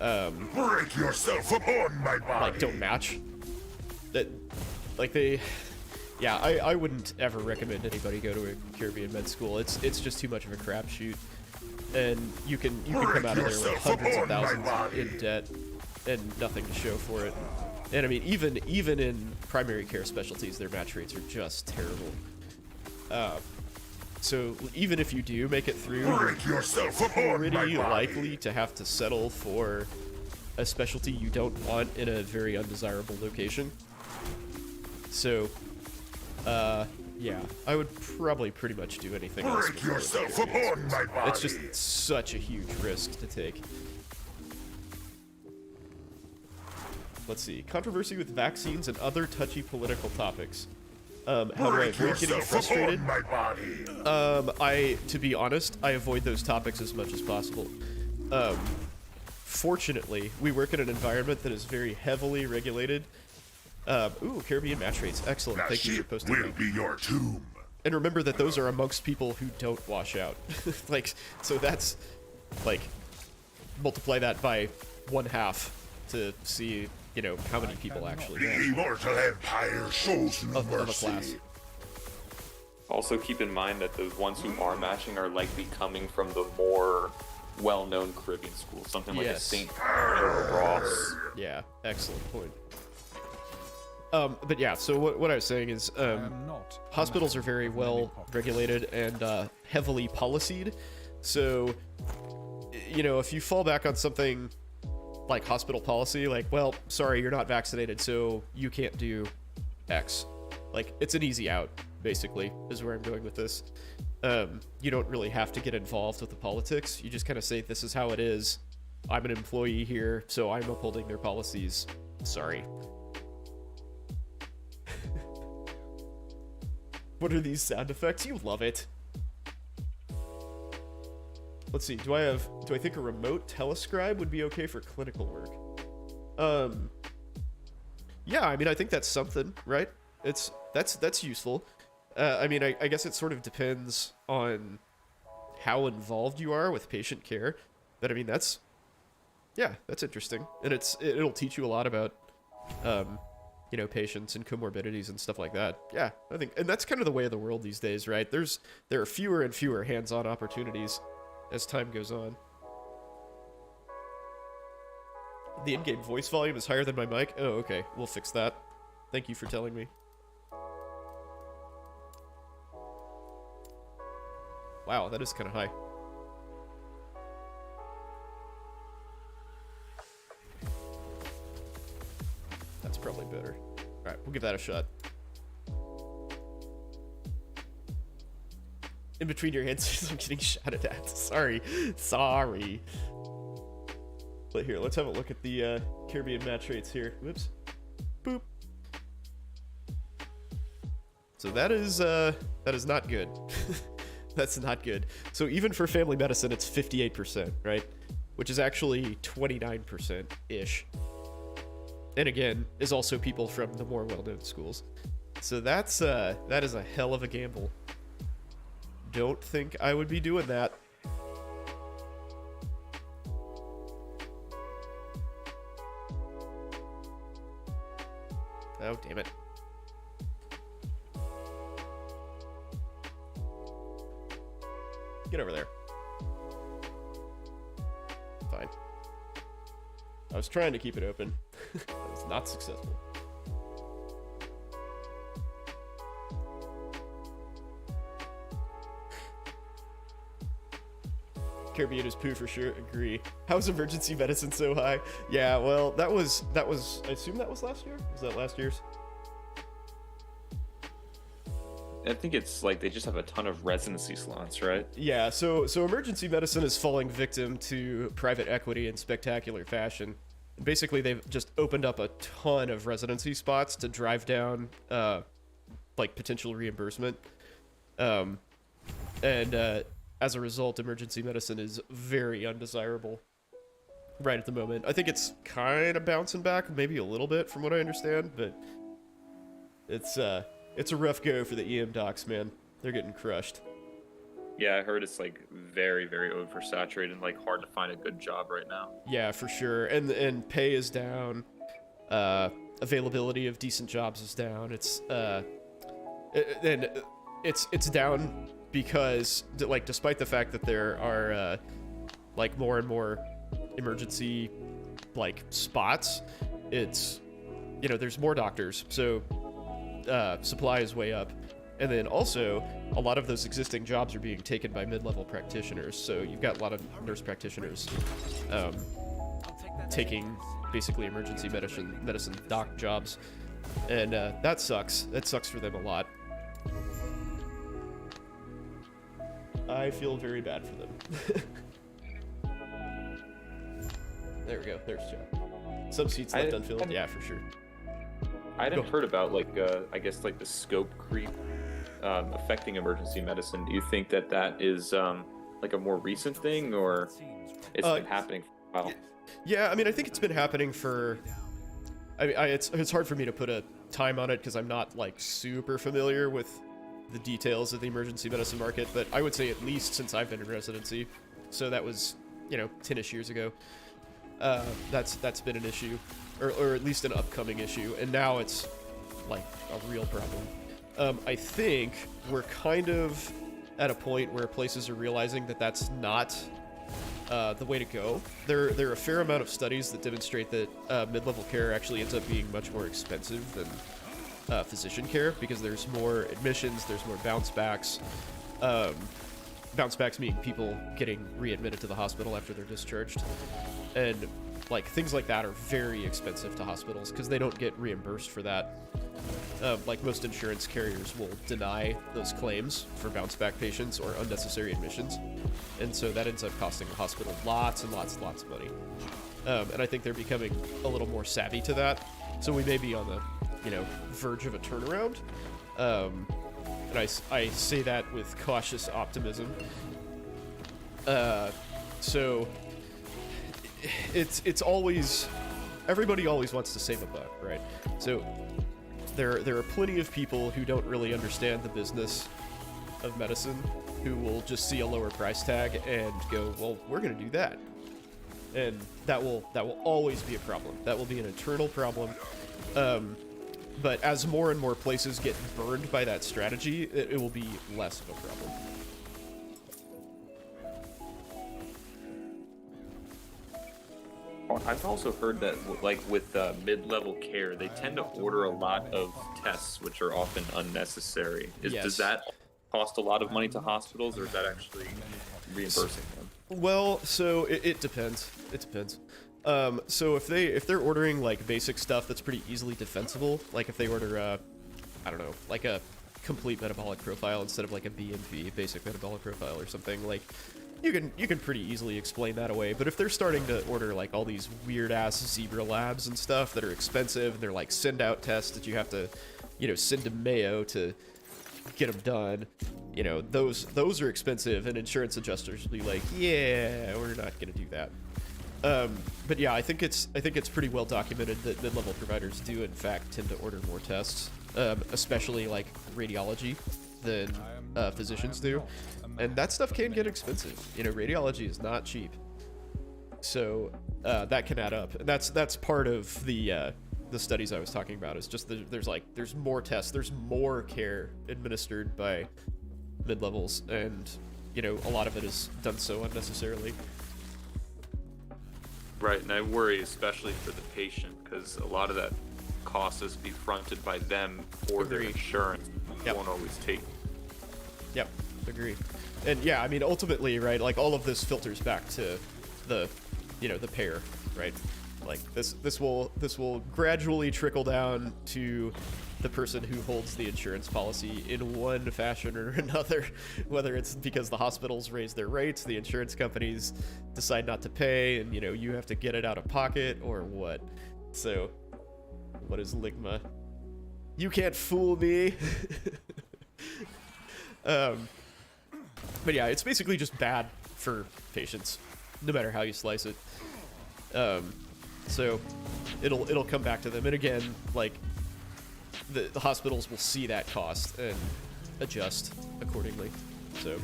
break yourself upon my body. Like don't match. That like they I wouldn't ever recommend anybody go to a Caribbean med school. It's just too much of a crapshoot. And you can come out of there with hundreds of thousands in debt and nothing to show for it. And I mean, even in primary care specialties, their match rates are just terrible. So even if you do make it through, Break yourself upon pretty my body. likely to have to settle for a specialty you don't want in a very undesirable location. So, yeah, I would probably pretty much do anything else. Break yourself upon my body. It's just such a huge risk to take. Let's see. Controversy with vaccines and other touchy political topics. How do I Break avoid getting yourself frustrated? upon my body. To be honest, I avoid those topics as much as possible. Fortunately, we work in an environment that is very heavily regulated. Ooh, Caribbean match rates. Excellent. That Thank you for ship posting will that. be your tomb. And remember that those are amongst people who don't wash out. Like, so that's, like, multiply that by 1/2 to see, you know, how many people actually The match immortal empire shows no of a mercy. class. Also, keep in mind that the ones who are matching are likely coming from the more well-known Caribbean schools, something like a Yes. St. or Ross. Yeah, excellent point. But yeah, so what I was saying is, hospitals are very well regulated and heavily policied. So, you know, if you fall back on something like hospital policy, like, well, sorry, you're not vaccinated, so you can't do X. Like, it's an easy out, basically, is where I'm going with this. You don't really have to get involved with the politics. You just kind of say, this is how it is. I'm an employee here, so I'm upholding their policies. Sorry. What are these sound effects? You love it. Let's see. Do I think a remote telescribe would be okay for clinical work? Yeah, I mean, I think that's something, right? That's useful. I mean, I guess it sort of depends on how involved you are with patient care. But I mean, that's interesting, and it'll teach you a lot about, you know, patients and comorbidities and stuff like that. Yeah, I think, and that's kind of the way of the world these days, right? There are fewer and fewer hands-on opportunities as time goes on. The in-game voice volume is higher than my mic. Oh, okay, we'll fix that. Thank you for telling me. Wow, that is kind of high. That's probably better. Alright, we'll give that a shot. In between your hands, I'm getting shouted at. Sorry. But here, let's have a look at the Caribbean match rates here. Whoops. Boop. So that is not good. That's not good. So even for family medicine, it's 58%, right? Which is actually 29%-ish. And again, is also people from the more well-known schools. So that is a hell of a gamble. Don't think I would be doing that. Oh, damn it. Get over there. Fine. I was trying to keep it open. I was not successful. Caribbean is poo for sure. Agree. How's emergency medicine so high? Yeah, well, that was. I assume that was last year. Was that last year's? I think it's like they just have a ton of residency slots, right? Yeah. So emergency medicine is falling victim to private equity in spectacular fashion. Basically, they've just opened up a ton of residency spots to drive down, like, potential reimbursement. As a result, emergency medicine is very undesirable right at the moment. I think it's kind of bouncing back, maybe a little bit from what I understand, but it's a rough go for the EM docs, man. They're getting crushed. Yeah, I heard it's like very, very oversaturated and like hard to find a good job right now. Yeah, for sure. And pay is down. Availability of decent jobs is down. It's down because, like, despite the fact that there are like more and more emergency like spots, it's there's more doctors, so supply is way up. And then also, a lot of those existing jobs are being taken by mid-level practitioners. So you've got a lot of nurse practitioners taking basically emergency medicine doc jobs. And that sucks. That sucks for them a lot. I feel very bad for them. There we go. There's Joe. Some seats left unfilled. Yeah, for sure. I hadn't heard about I guess the scope creep affecting emergency medicine. Do you think that is a more recent thing, or it's been happening for a while? Yeah, I mean, I think it's been happening for. It's hard for me to put a time on it because I'm not super familiar with the details of the emergency medicine market, but I would say at least since I've been in residency, so that was 10ish years ago. That's been an issue, or at least an upcoming issue, and now it's a real problem. I think we're kind of at a point where places are realizing that that's not the way to go. There are a fair amount of studies that demonstrate that mid-level care actually ends up being much more expensive than physician care because there's more admissions, there's more bounce backs. Bounce backs meaning people getting readmitted to the hospital after they're discharged. And things like that are very expensive to hospitals because they don't get reimbursed for that. Most insurance carriers will deny those claims for bounce back patients or unnecessary admissions. And so that ends up costing the hospital lots and lots and lots of money. And I think they're becoming a little more savvy to that. So we may be on the, verge of a turnaround. And I say that with cautious optimism. So it's always, everybody always wants to save a buck, right? So there are plenty of people who don't really understand the business of medicine who will just see a lower price tag and go, well, we're going to do that. And that will always be a problem. That will be an eternal problem. But as more and more places get burned by that strategy, it will be less of a problem. I've also heard that, with mid-level care, they tend to order a lot of tests, which are often unnecessary. Yes. Does that cost a lot of money to hospitals, or is that actually reimbursing them? Well, so it depends. It depends. So if they're ordering basic stuff that's pretty easily defensible, if they order I don't know, a complete metabolic profile instead of a BMP, basic metabolic profile or something, you can pretty easily explain that away. But if they're starting to order all these weird ass zebra labs and stuff that are expensive, and they're send out tests that you have to send to Mayo to get them done, those are expensive, and insurance adjusters will be like, yeah, we're not gonna do that. But yeah, I think it's pretty well documented that mid-level providers do in fact tend to order more tests, especially radiology than physicians do, and that stuff can get expensive. Radiology is not cheap, so that can add up. And that's part of the studies I was talking about. Is just there's more tests, there's more care administered by mid-levels, and a lot of it is done so unnecessarily. Right, and I worry especially for the patient, because a lot of that cost is to be fronted by them or their insurance. Yep. Won't always take. Yep, agree. And yeah, I mean, ultimately, right, all of this filters back to the payer, right? This will gradually trickle down to the person who holds the insurance policy in one fashion or another, whether it's because the hospitals raise their rates, the insurance companies decide not to pay, and you have to get it out of pocket, or what. So what is Ligma? You can't fool me. But yeah, it's basically just bad for patients, no matter how you slice it. So it'll come back to them, and again, the hospitals will see that cost and adjust accordingly. So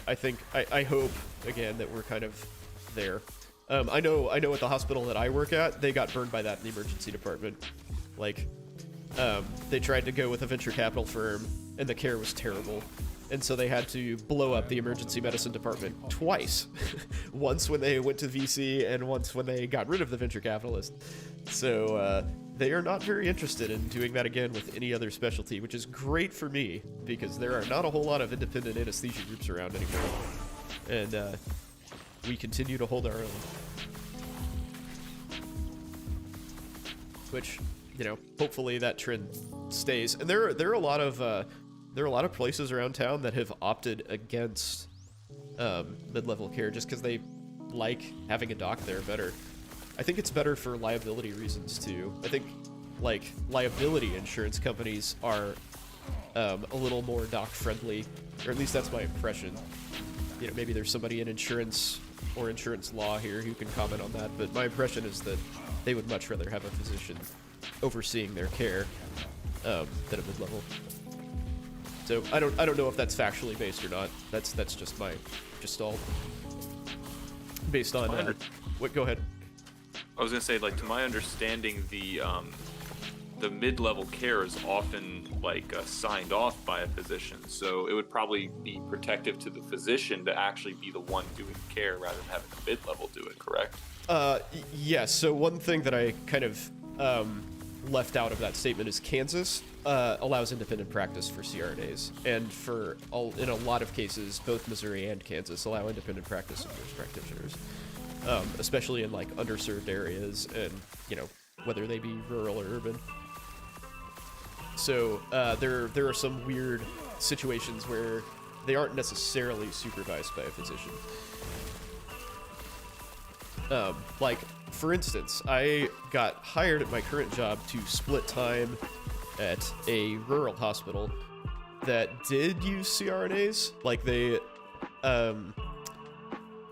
I hope again that we're kind of there. I know at the hospital that I work at, they got burned by that in the emergency department. They tried to go with a venture capital firm, and the care was terrible. And so they had to blow up the emergency medicine department twice. Once when they went to VC, and once when they got rid of the venture capitalist. So they are not very interested in doing that again with any other specialty, which is great for me because there are not a whole lot of independent anesthesia groups around anymore. And we continue to hold our own. Which, you know, hopefully that trend stays. And there are a lot of places around town that have opted against mid-level care just because they like having a doc there better. I think it's better for liability reasons too. I think like liability insurance companies are a little more doc friendly, or at least that's my impression. You know, maybe there's somebody in insurance or insurance law here who can comment on that, but my impression is that they would much rather have a physician overseeing their care than a mid-level. So I don't know if that's factually based or not. That's just my gestalt based on what. Go ahead. I was gonna say, like, to my understanding, the mid-level care is often like signed off by a physician, so it would probably be protective to the physician to actually be the one doing care rather than having the mid-level do it. Correct? Yes. So one thing that I kind of left out of that statement is Kansas allows independent practice for CRNAs, and in a lot of cases, both Missouri and Kansas allow independent practice of nurse practitioners. Especially in like underserved areas, and you know, whether they be rural or urban. So there are some weird situations where they aren't necessarily supervised by a physician. Like for instance, I got hired at my current job to split time at a rural hospital that did use CRNAs. Like they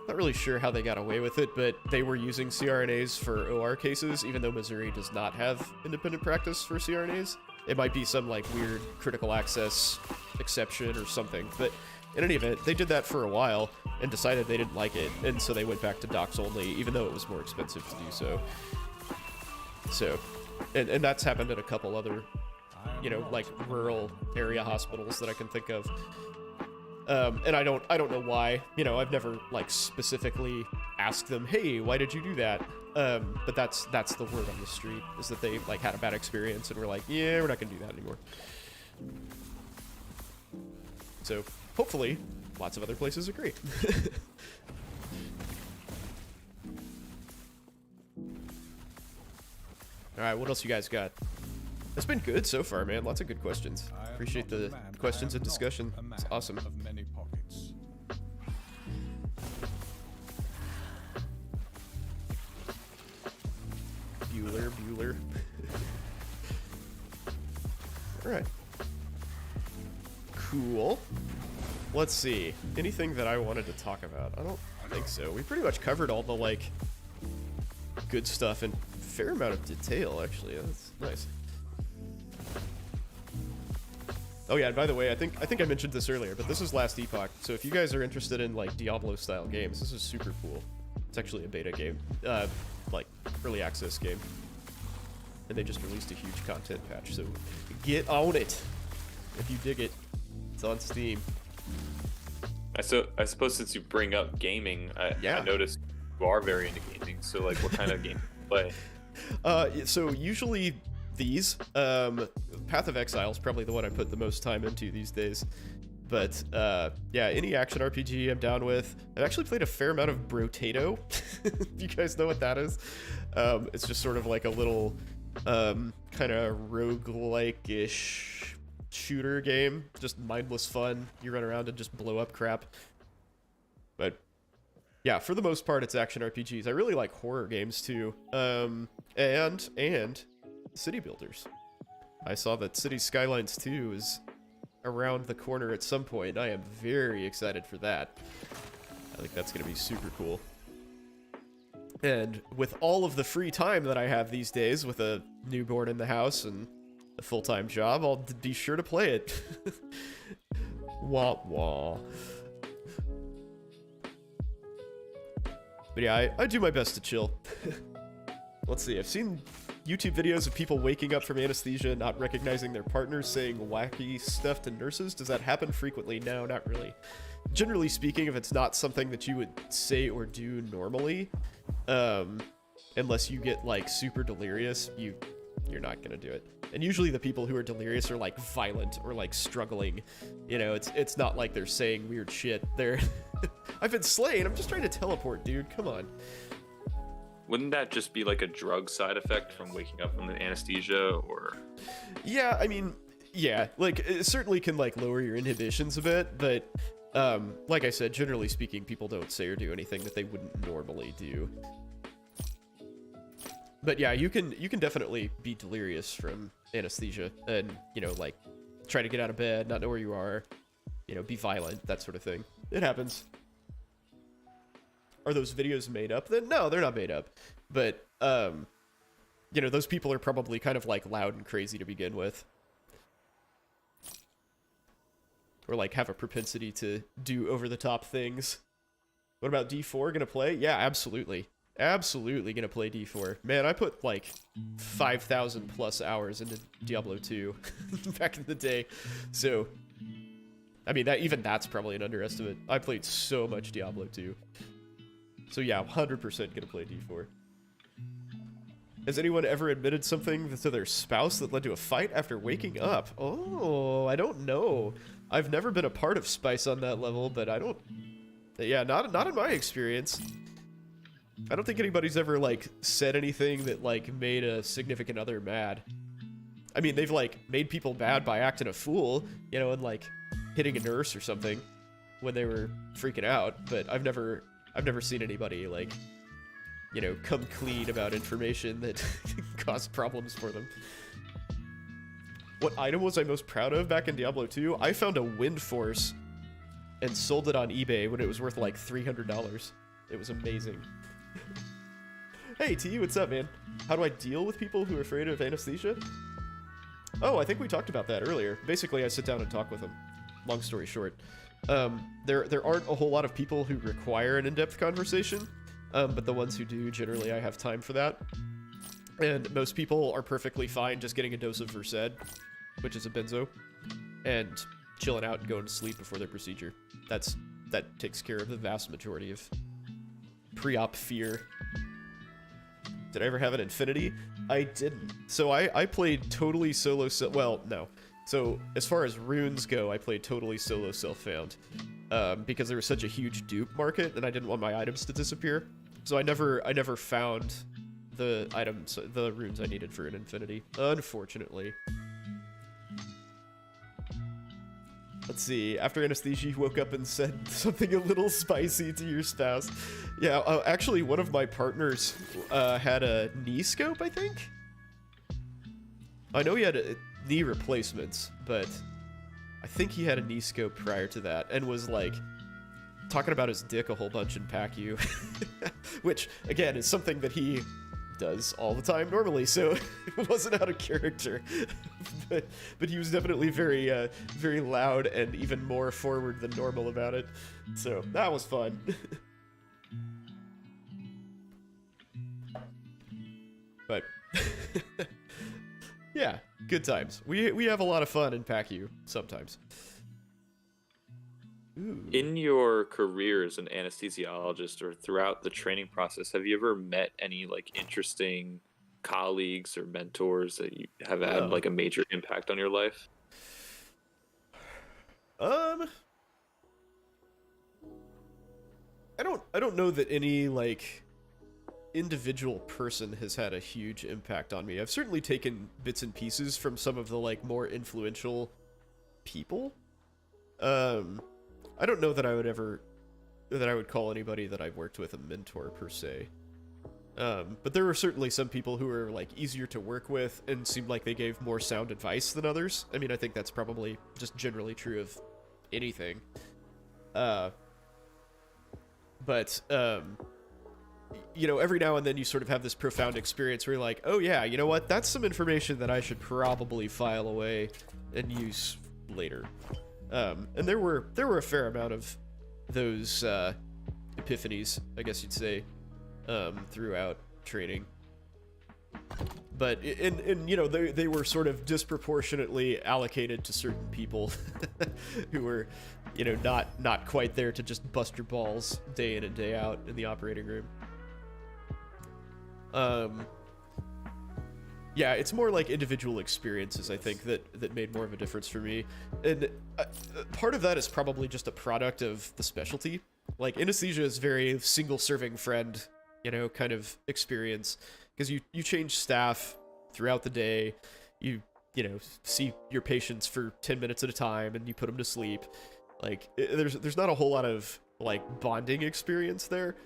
not really sure how they got away with it, but they were using CRNAs for OR cases, even though Missouri does not have independent practice for CRNAs. It might be some like weird critical access exception or something, but in any event, they did that for a while and decided they didn't like it, and so they went back to docs only, even though it was more expensive to do so. So, and that's happened at a couple other, you know, like rural area hospitals that I can think of. And I don't know why, you know, I've never like specifically asked them, hey, why did you do that? But that's the word on the street, is that they like had a bad experience and were like, yeah, we're not gonna do that anymore. So hopefully lots of other places agree. All right, what else you guys got? It's been good so far, man. Lots of good questions. Appreciate the questions and discussion. It's awesome. Bueller. All right. Cool. Let's see. Anything that I wanted to talk about? I don't think so. We pretty much covered all the like good stuff in a fair amount of detail, actually. That's nice. Oh yeah, and by the way, I think I mentioned this earlier, but this is Last Epoch, so if you guys are interested in like Diablo-style games, this is super cool. It's actually a beta game, like early access game, and they just released a huge content patch, so get on it if you dig it. It's on Steam. I suppose since you bring up gaming, I noticed you are very into gaming. So like, what kind of game do you play? So usually these, Path of Exile is probably the one I put the most time into these days. But yeah, any action RPG I'm down with. I've actually played a fair amount of Brotato. If you guys know what that is. It's just sort of like a little kind of roguelike-ish shooter game. Just mindless fun. You run around and just blow up crap. But yeah, for the most part, it's action RPGs. I really like horror games too. And city builders. I saw that Cities Skylines 2 is around the corner at some point. I am very excited for that. I think that's going to be super cool. And with all of the free time that I have these days, with a newborn in the house and a full-time job, I'll be sure to play it. Wah wah. But yeah, I do my best to chill. Let's see, I've seen YouTube videos of people waking up from anesthesia, not recognizing their partners, saying wacky stuff to nurses. Does that happen frequently? No, not really. Generally speaking, if it's not something that you would say or do normally, unless you get like super delirious, you you're not gonna do it. And usually the people who are delirious are like violent or like struggling. You know, it's not like they're saying weird shit. They're I've been slain. I'm just trying to teleport, dude. Come on. Wouldn't that just be like a drug side effect from waking up from the anesthesia, or? Yeah, I mean, yeah, like it certainly can like lower your inhibitions a bit, but like I said, generally speaking, people don't say or do anything that they wouldn't normally do. But yeah, you can definitely be delirious from anesthesia and, you know, like try to get out of bed, not know where you are, you know, be violent, that sort of thing. It happens. Are those videos made up then? No, they're not made up. But, you know, those people are probably kind of like loud and crazy to begin with. Or like have a propensity to do over the top things. What about D4 gonna play? Yeah, absolutely. Absolutely gonna play D4. Man, I put like 5,000 plus hours into Diablo 2 back in the day. So, I mean, that's probably an underestimate. I played so much Diablo 2. So yeah, 100% gonna play D4. Has anyone ever admitted something to their spouse that led to a fight after waking up? Oh, I don't know. I've never been a part of Spice on that level, but I don't... Yeah, not in my experience. I don't think anybody's ever, like, said anything that, like, made a significant other mad. I mean, they've, like, made people mad by acting a fool, you know, and, like, hitting a nurse or something when they were freaking out, but I've never seen anybody, like, you know, come clean about information that caused problems for them. What item was I most proud of back in Diablo 2? I found a wind force and sold it on eBay when it was worth like $300. It was amazing. Hey T, what's up, man? How do I deal with people who are afraid of anesthesia? Oh, I think we talked about that earlier. Basically, I sit down and talk with them. Long story short. There aren't a whole lot of people who require an in-depth conversation, but the ones who do, generally I have time for that. And most people are perfectly fine just getting a dose of Versed, which is a benzo, and chilling out and going to sleep before their procedure. That takes care of the vast majority of pre-op fear. Did I ever have an Infinity? I didn't. So I played totally solo, well, no. So as far as runes go, I played totally solo self-found, because there was such a huge dupe market, and I didn't want my items to disappear. So I never found the items, the runes I needed for an Infinity, unfortunately. Let's see, after anesthesia, you woke up and said something a little spicy to your spouse. Yeah, actually, one of my partners had a knee scope, I think? I know he had knee replacements, but I think he had a knee scope prior to that, and was, like, talking about his dick a whole bunch in PAC-U. Which, again, is something that he does all the time normally, so it wasn't out of character. but he was definitely very very loud and even more forward than normal about it, so that was fun. But yeah, good times. We have a lot of fun in PAC-U sometimes. Ooh. In your career as an anesthesiologist or throughout the training process, have you ever met any like interesting colleagues or mentors that you have had like a major impact on your life? I don't know that any like individual person has had a huge impact on me. I've certainly taken bits and pieces from some of the like more influential people. I don't know that I would call anybody that I've worked with a mentor per se. But there were certainly some people who were like easier to work with and seemed like they gave more sound advice than others. I mean, I think that's probably just generally true of anything. But you know, every now and then you sort of have this profound experience where you're like, oh yeah, you know what? That's some information that I should probably file away and use later. And there were a fair amount of those epiphanies, I guess you'd say, throughout training. But in you know, they were sort of disproportionately allocated to certain people who were, you know, not quite there to just bust your balls day in and day out in the operating room. Yeah, it's more like individual experiences, I think, that made more of a difference for me. And part of that is probably just a product of the specialty. Like, anesthesia is very single-serving friend, kind of experience. Because you change staff throughout the day. You see your patients for 10 minutes at a time, and you put them to sleep. Like, there's not a whole lot of, like, bonding experience there.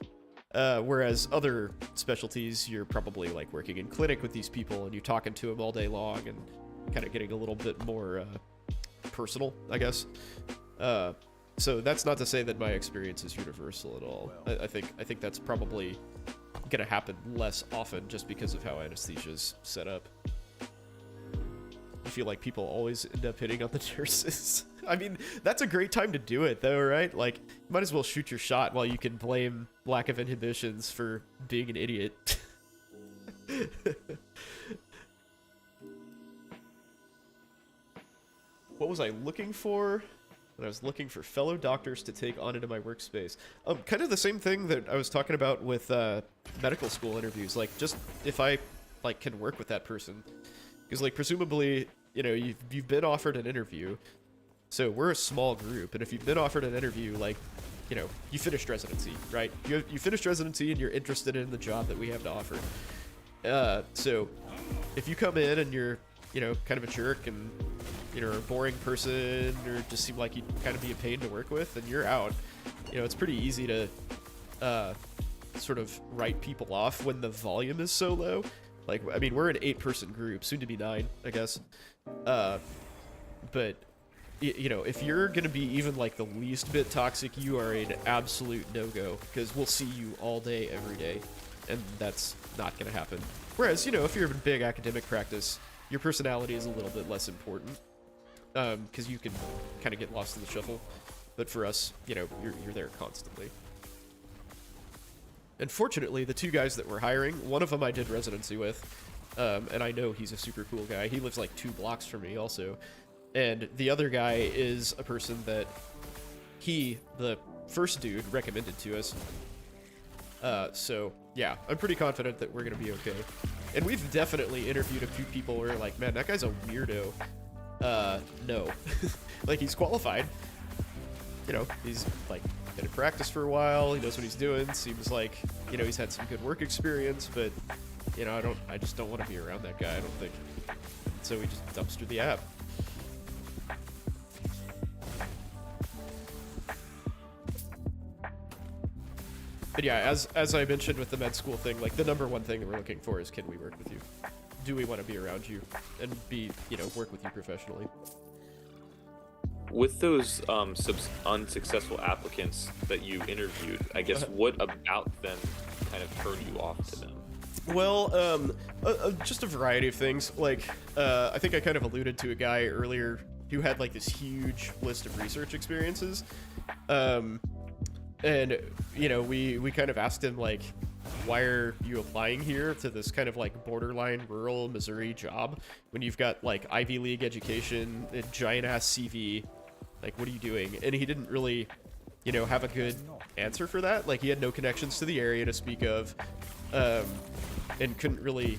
Whereas other specialties, you're probably like working in clinic with these people and you're talking to them all day long and kind of getting a little bit more personal, I guess. So that's not to say that my experience is universal at all. I think that's probably gonna happen less often just because of how anesthesia is set up. I feel like people always end up hitting on the nurses. I mean, that's a great time to do it, though, right? Like, you might as well shoot your shot while you can blame lack of inhibitions for being an idiot. What was I looking for? When I was looking for fellow doctors to take on into my workspace. Kind of the same thing that I was talking about with medical school interviews. Like, just if I can work with that person. Because, like, presumably, you've been offered an interview. So we're a small group, and if you've been offered an interview, like, you finished residency, right? You finished residency and you're interested in the job that we have to offer. So if you come in and you're, kind of a jerk and, a boring person or just seem like you'd kind of be a pain to work with, then you're out. It's pretty easy to sort of write people off when the volume is so low. Like, I mean, we're an 8-person group, soon to be 9, I guess. But if you're gonna be even like the least bit toxic, you are an absolute no-go, because we'll see you all day, every day, and that's not gonna happen. Whereas, if you're in big academic practice, your personality is a little bit less important, because you can kind of get lost in the shuffle. But for us, you're there constantly. And fortunately, the 2 guys that we're hiring, one of them I did residency with, and I know he's a super cool guy. He lives like 2 blocks from me also. And the other guy is a person that the first dude, recommended to us. So, yeah, I'm pretty confident that we're going to be okay. And we've definitely interviewed a few people where, like, man, that guy's a weirdo. No. Like, he's qualified. He's, like, been in practice for a while. He knows what he's doing. Seems like, he's had some good work experience, but, I just don't want to be around that guy, I don't think. So we just dumpster the app. But yeah, as I mentioned with the med school thing, like, the number one thing that we're looking for is, can we work with you? Do we want to be around you and be, work with you professionally? With those unsuccessful applicants that you interviewed, I guess, what about them kind of turned you off to them? Well, just a variety of things. Like, I think I kind of alluded to a guy earlier who had, like, this huge list of research experiences. And, we kind of asked him, like, why are you applying here to this kind of, like, borderline rural Missouri job when you've got, like, Ivy League education, a giant-ass CV? Like, what are you doing? And he didn't really, have a good answer for that. Like, he had no connections to the area to speak of, and couldn't really,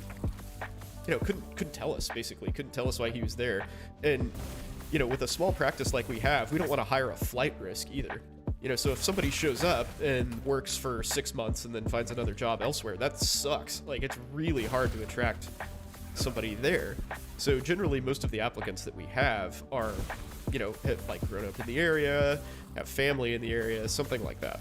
couldn't tell us, basically. Couldn't tell us why he was there. And, with a small practice like we have, we don't want to hire a flight risk either. So if somebody shows up and works for 6 months and then finds another job elsewhere, that sucks. Like, it's really hard to attract somebody there. So generally, most of the applicants that we have are, have, like, grown up in the area, have family in the area, something like that.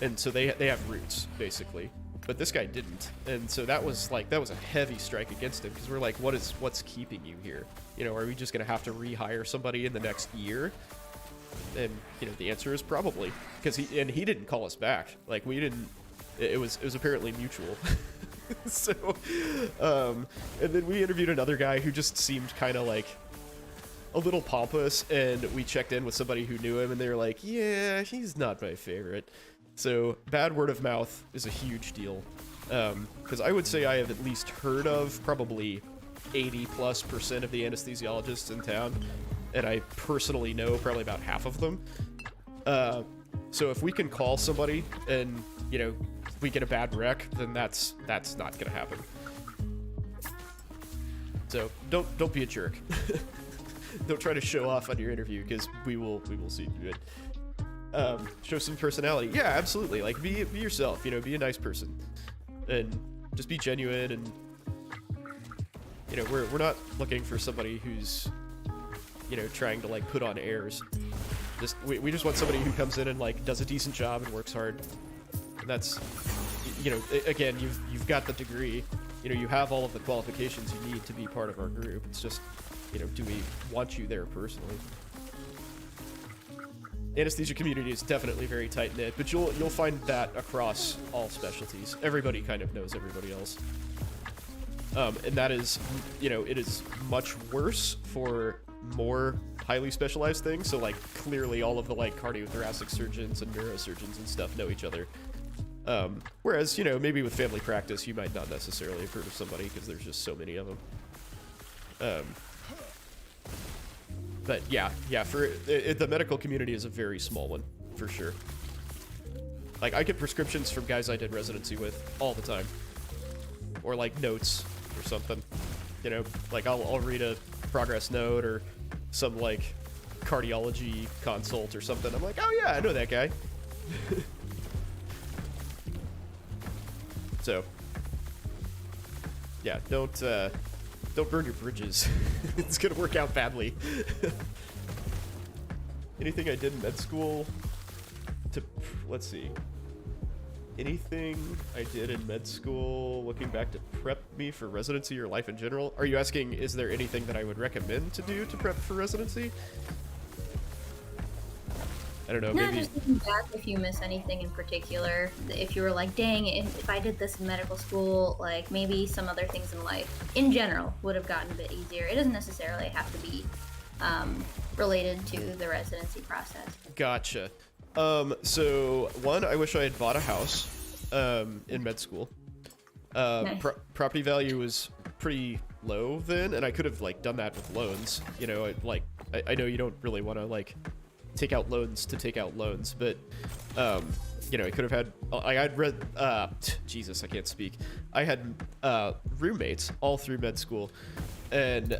And so they have roots, basically. But this guy didn't. And so that was a heavy strike against him, because we're like, what's keeping you here? Are we just going to have to rehire somebody in the next year? And, the answer is probably, because he didn't call us back. Like, we didn't, it was apparently mutual. So, and then we interviewed another guy who just seemed kind of like a little pompous, and we checked in with somebody who knew him, and they were like, yeah, he's not my favorite. So bad word of mouth is a huge deal. Because I would say I have at least heard of probably 80+% of the anesthesiologists in town, and I personally know probably about half of them. So if we can call somebody and, we get a bad rec, then that's not gonna happen. So don't be a jerk. Don't try to show off on your interview, because we will see through it. Show some personality. Yeah, absolutely. Like, be yourself. You know, be a nice person, and just be genuine. And you know, we're not looking for somebody who's, you know, trying to like put on airs. We just want somebody who comes in and like does a decent job and works hard. And that's, you know, again, you've got the degree. You know, you have all of the qualifications you need to be part of our group. It's just, you know, do we want you there personally? Anesthesia community is definitely very tight-knit, but you'll find that across all specialties. Everybody kind of knows everybody else. And that is, you know, it is much worse for more highly specialized things. So, like, clearly all of the, like, cardiothoracic surgeons and neurosurgeons and stuff know each other. Whereas, you know, maybe with family practice, you might not necessarily have heard of somebody because there's just so many of them. But yeah, for the medical community is a very small one, for sure. Like, I get prescriptions from guys I did residency with all the time. Or, like, notes or something. You know, like, I'll read a progress note or some, like, cardiology consult or something. I'm like, oh yeah, I know that guy. So, yeah, don't burn your bridges. It's gonna work out badly. Anything I did in med school to, let's see. Anything I did in med school looking back to prep me for residency or life in general? Are you asking, is there anything that I would recommend to do to prep for residency? I don't know, No, maybe... just looking back, if you miss anything in particular, if you were like, dang, if I did this in medical school, like maybe some other things in life, in general, would have gotten a bit easier. It doesn't necessarily have to be related to the residency process. Gotcha. So, one, I wish I had bought a house in med school. Nice. Property value was pretty low then, and I could have, like, done that with loans. You know, I know you don't really want to, like, take out loans to take out loans, but you know, I could have had, I'd read, Jesus, I can't speak. I had roommates all through med school, and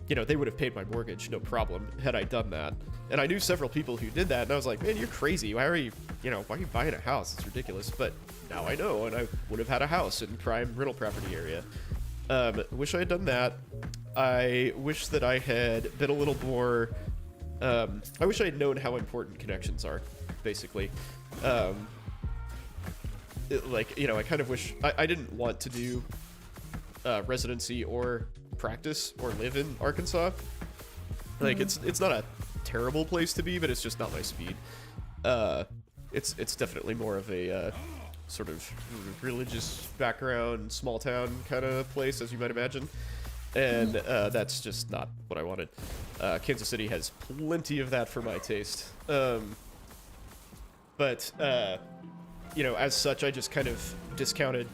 you know, they would have paid my mortgage no problem had I done that. And I knew several people who did that, and I was like, man, you're crazy. Why are you buying a house? It's ridiculous. But now I know, and I would have had a house in prime rental property area. Wish I had done that. I wish that I had been a little more, I wish I had known how important connections are, basically. Like, you know, I kind of wish, I didn't want to do residency or practice or live in Arkansas. Like, it's not a terrible place to be, but it's just not my speed. It's definitely more of a sort of religious background, small town kind of place, as you might imagine. And that's just not what I wanted. Kansas City has plenty of that for my taste. But you know, as such, I just kind of discounted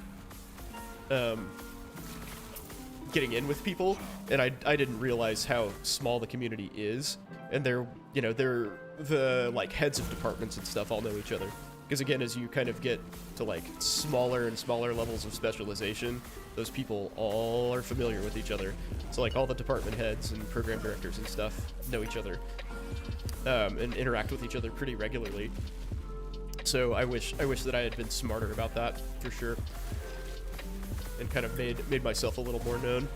getting in with people, and I didn't realize how small the community is. And they're the like heads of departments and stuff all know each other. Because again, as you kind of get to like smaller and smaller levels of specialization, those people all are familiar with each other. So like all the department heads and program directors and stuff know each other and interact with each other pretty regularly. So I wish that I had been smarter about that for sure, and kind of made myself a little more known.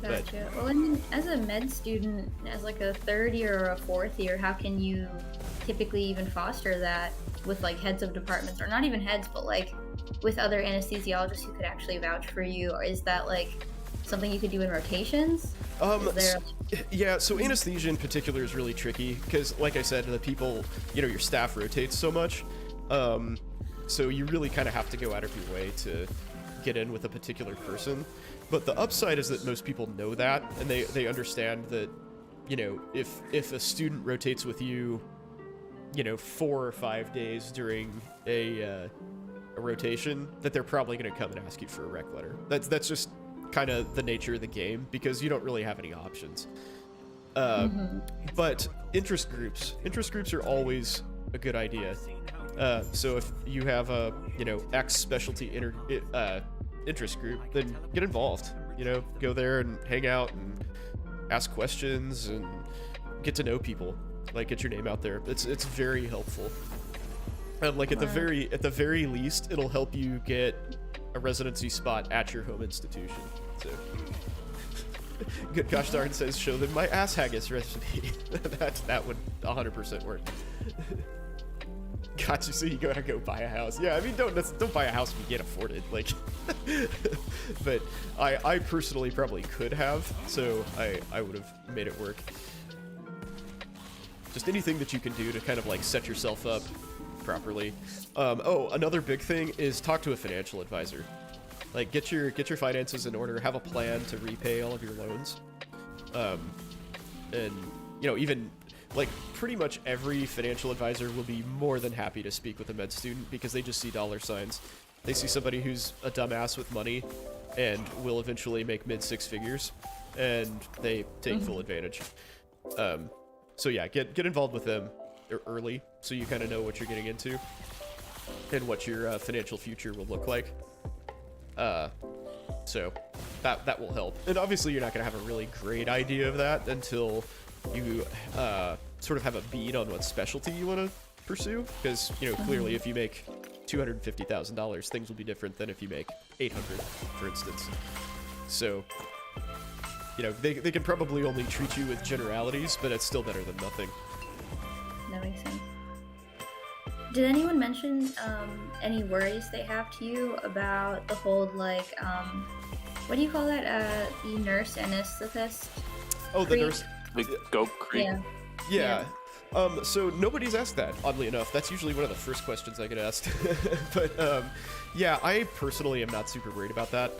Gotcha. Well, I mean, as a med student, as like a third year or a fourth year, how can you typically even foster that with like heads of departments, or not even heads, but like with other anesthesiologists who could actually vouch for you? Or is that like something you could do in rotations? Yeah, so anesthesia in particular is really tricky because, like I said, the people, you know, your staff rotates so much. So you really kind of have to go out of your way to get in with a particular person. But the upside is that most people know that, and they understand that, you know, if a student rotates with you, you know, 4 or 5 days during a rotation, that they're probably going to come and ask you for a rec letter. That's just kind of the nature of the game, because you don't really have any options. But interest groups are always a good idea. So if you have a, you know, X specialty interest group, then get involved. You know, go there and hang out and ask questions and get to know people. Like, get your name out there. It's very helpful. And like at the very least, it'll help you get a residency spot at your home institution. So, good gosh darn says, show them my ass haggis recipe. that would 100% work. Gotcha. So you gotta go buy a house. Yeah, I mean, don't buy a house if you can't afford it. Like, but I personally probably could have, so I would have made it work. Just anything that you can do to kind of like set yourself up properly. Oh, another big thing is talk to a financial advisor. Like, get your finances in order, have a plan to repay all of your loans. And you know, even like pretty much every financial advisor will be more than happy to speak with a med student because they just see dollar signs. They see somebody who's a dumbass with money and will eventually make mid six figures, and they take full advantage. So yeah, get involved with them early so you kind of know what you're getting into and what your financial future will look like. So that will help. And obviously you're not going to have a really great idea of that until you sort of have a bead on what specialty you want to pursue, because you know, clearly if you make $250,000, things will be different than if you make $800, for instance. So you know, they can probably only treat you with generalities, but it's still better than nothing. That makes sense. Did anyone mention any worries they have to you about the whole, like, what do you call that? The nurse anesthetist? Oh, the nurse. The scope creep. Yeah. So nobody's asked that, oddly enough. That's usually one of the first questions I get asked. But yeah, I personally am not super worried about that.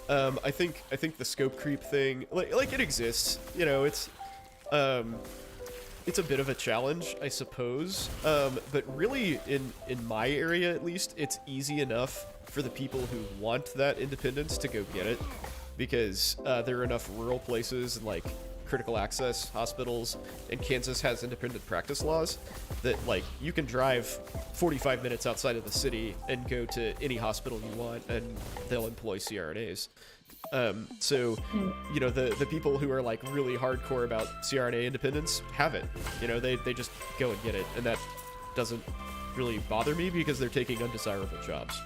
I think the scope creep thing, like it exists. You know, it's a bit of a challenge, I suppose. But really, in my area at least, it's easy enough for the people who want that independence to go get it, because there are enough rural places and like critical access hospitals, and Kansas has independent practice laws that like you can drive 45 minutes outside of the city and go to any hospital you want and they'll employ CRNAs. So, you know, the people who are like really hardcore about CRNA independence have it. You know, they just go and get it, and that doesn't really bother me because they're taking undesirable jobs.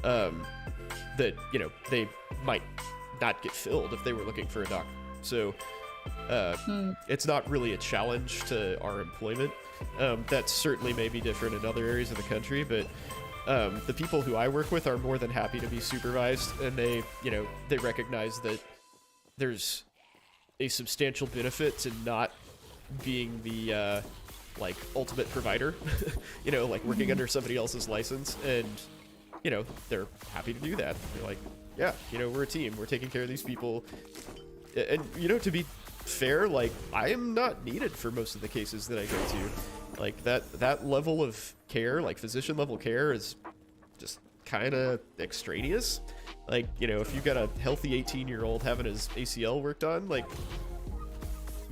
That, you know, they might not get filled if they were looking for a doctor. So, it's not really a challenge to our employment. That certainly may be different in other areas of the country, but the people who I work with are more than happy to be supervised, and they, you know, they recognize that there's a substantial benefit to not being the like ultimate provider, you know, like working under somebody else's license, and you know, they're happy to do that. They're like, yeah, you know, we're a team, we're taking care of these people. And you know, to be fair, like I am not needed for most of the cases that I go to. Like that level of care, like physician level care, is just kind of extraneous. Like, you know, if you've got a healthy 18-year-old having his ACL worked on, like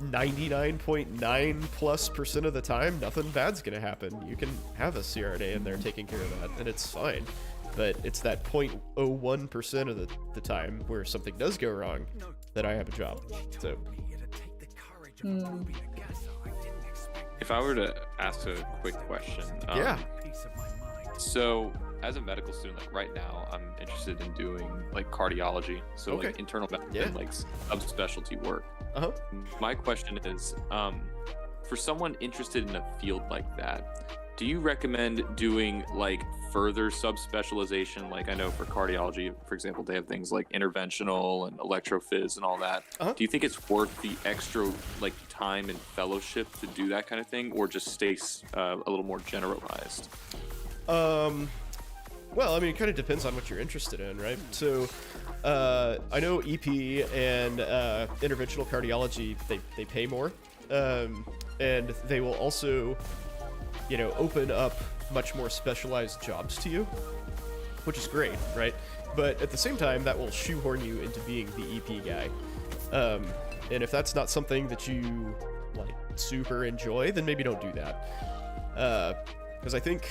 99.9+% of the time, nothing bad's gonna happen. You can have a CRNA in there taking care of that, and it's fine. But it's that 0.01% of the time where something does go wrong that I have a job. So. If I were to ask a quick question. Yeah. So, as a medical student, like right now, I'm interested in doing like cardiology. So, Okay. like internal medicine, like subspecialty work. Uh-huh. My question is, for someone interested in a field like that, do you recommend doing like further subspecialization? Like I know for cardiology, for example, they have things like interventional and electrophys and all that. Uh-huh. Do you think it's worth the extra like time and fellowship to do that kind of thing, or just stay a little more generalized? Well, I mean, it kind of depends on what you're interested in, right? So, I know EP and interventional cardiology, they pay more, and they will also, you know, open up much more specialized jobs to you, which is great, right? But at the same time, that will shoehorn you into being the EP guy. And if that's not something that you like super enjoy, then maybe don't do that. Because I think,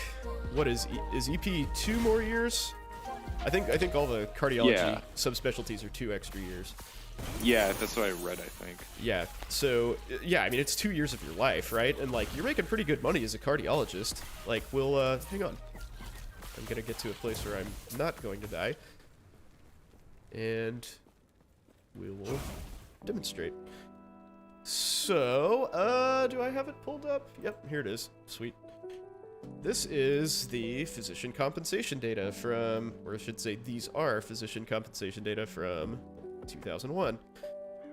what is EP 2 more years? I think all the cardiology Yeah. subspecialties are 2 extra years. Yeah, that's what I read, I think. Yeah. So yeah, I mean it's 2 years of your life, right? And like you're making pretty good money as a cardiologist. Like we'll hang on. I'm gonna get to a place where I'm not going to die, and we will demonstrate. So, do I have it pulled up? Yep, here it is. Sweet. This is the physician compensation data from, or I should say these are physician compensation data from 2001.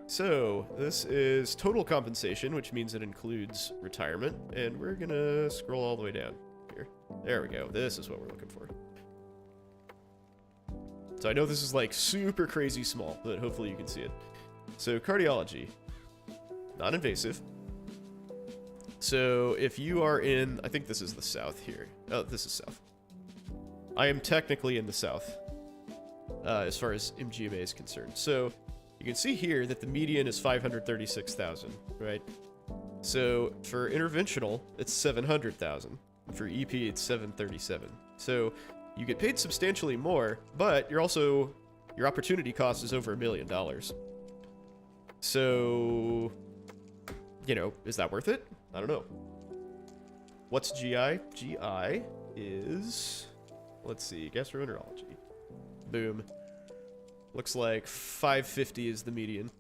So, this is total compensation, which means it includes retirement, and we're gonna scroll all the way down here. There we go. This is what we're looking for. So I know this is like super crazy small, but hopefully you can see it. So cardiology, non-invasive. So if you are in, I think this is the south here. Oh, this is south. I am technically in the south, as far as MGMA is concerned. So you can see here that the median is 536,000, right? So for interventional, it's 700,000. For EP, it's 737. So you get paid substantially more, but you're also, your opportunity cost is over $1 million. So, you know, is that worth it? I don't know. What's GI? GI is, let's see, gastroenterology. Boom. Looks like 550 is the median.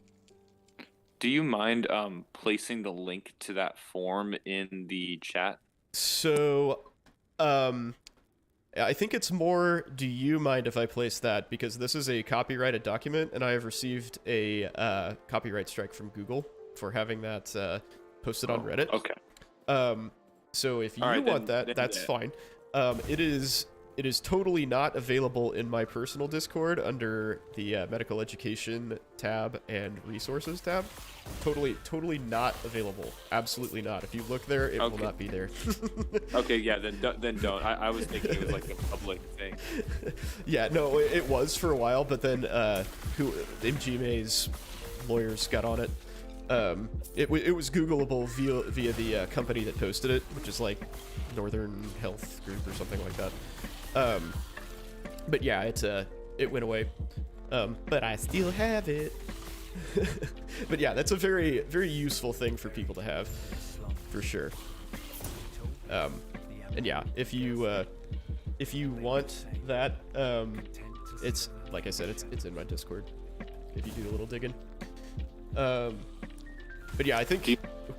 Do you mind placing the link to that form in the chat? So, I think it's more, do you mind if I place that? Because this is a copyrighted document, and I have received a copyright strike from Google for having that posted on Reddit. Okay. So if you All right, want then that's fine. It is totally not available in my personal Discord under the medical education tab and resources tab. Totally not available. Absolutely not. If you look there, it will not be there. Okay, yeah, then don't. I was thinking it was like a public thing. Yeah, no, it was for a while, but then MGMA's lawyers got on it. It was Googleable via the company that posted it, which is like Northern Health Group or something like that. But yeah, it went away. But I still have it. But yeah, that's a very, very useful thing for people to have, for sure. And yeah, if you want that, it's like I said, it's in my Discord. If you do a little digging. But yeah, I think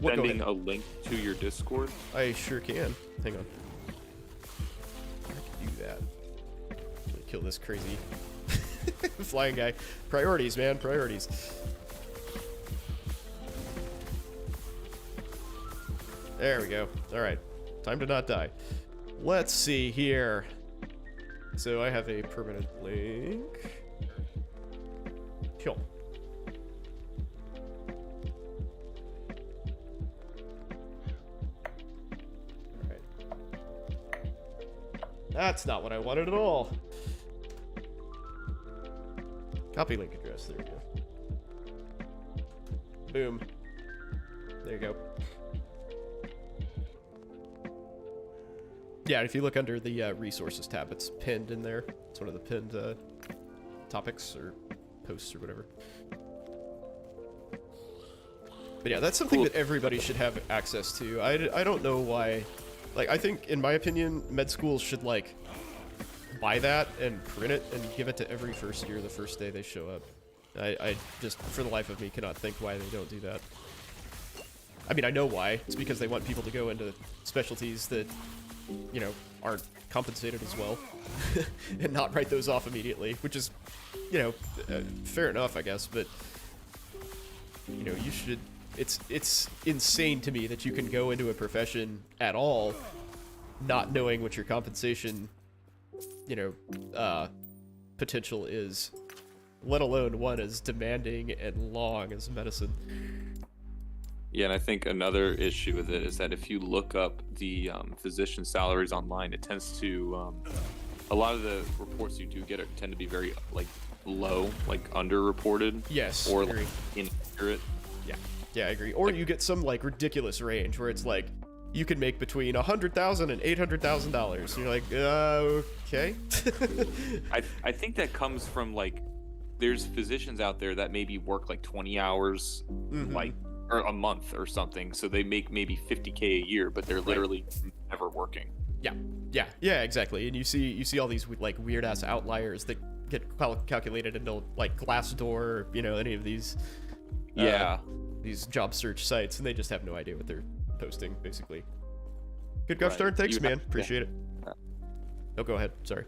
Sending a link to your Discord. I sure can. Hang on. I can do that. I'm gonna kill this crazy flying guy. Priorities, man. Priorities. There we go. Alright. Time to not die. Let's see here. So I have a permanent link. Cool. That's not what I wanted at all. Copy link address. There we go. Boom. There you go. Yeah, if you look under the resources tab, it's pinned in there. It's one of the pinned topics or posts or whatever. But yeah, that's something that everybody should have access to. I don't know why. Like, I think, in my opinion, med schools should, like, buy that and print it and give it to every first year the first day they show up. I just, for the life of me, cannot think why they don't do that. I mean, I know why. It's because they want people to go into specialties that, you know, aren't compensated as well and not write those off immediately, which is, you know, fair enough, I guess, but, you know, you should... It's insane to me that you can go into a profession at all not knowing what your compensation, you know, potential is, let alone one as demanding and long as medicine. Yeah, and I think another issue with it is that if you look up the physician salaries online, it tends to, a lot of the reports you do get tend to be very, like, low, like, underreported. Yes, or agree. like, inaccurate. Yeah, I agree. Or you get some, like, ridiculous range where it's like you can make between $100,000 and $800,000. You're like, okay. I think that comes from like, there's physicians out there that maybe work like 20 hours, like, or a month or something. So they make maybe 50K a year, but they're literally never working. Yeah, exactly. And you see all these like weird ass outliers that get calculated into like Glassdoor, you know, any of these these job search sites, and they just have no idea what they're posting, basically. Good gosh darn, thanks, man. Appreciate it. Oh, go ahead. Sorry.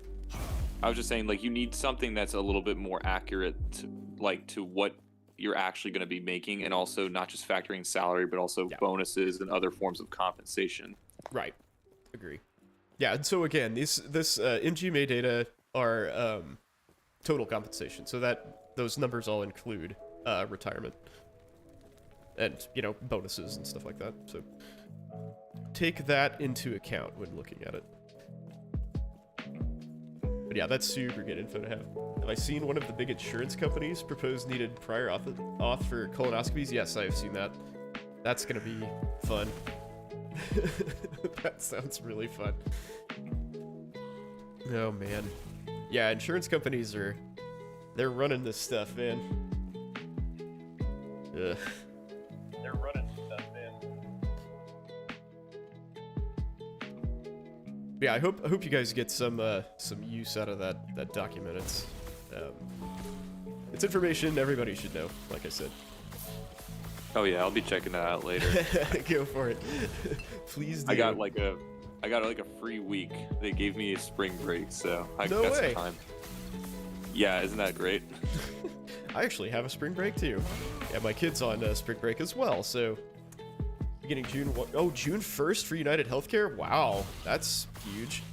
I was just saying, like, you need something that's a little bit more accurate to what you're actually going to be making, and also not just factoring salary, but also bonuses and other forms of compensation. Right. Agree. Yeah, and so again, this MGMA data are total compensation, so that those numbers all include retirement and, you know, bonuses and stuff like that. So take that into account when looking at it. But yeah, that's super good info to have. Have I seen one of the big insurance companies propose needed prior auth for colonoscopies? Yes, I have seen that. That's gonna be fun. That sounds really fun. Oh man. Yeah, insurance companies they're running this stuff, man. Ugh. They're running stuff, man. Yeah, I hope you guys get some use out of that document. It's information everybody should know, like I said. Oh yeah, I'll be checking that out later. Go for it. Please do. I got like a free week. They gave me a spring break, so I No got way. some time. Yeah, isn't that great? I actually have a spring break too. Yeah, my kid's on spring break as well, so beginning June June 1st for United Healthcare? Wow, that's huge.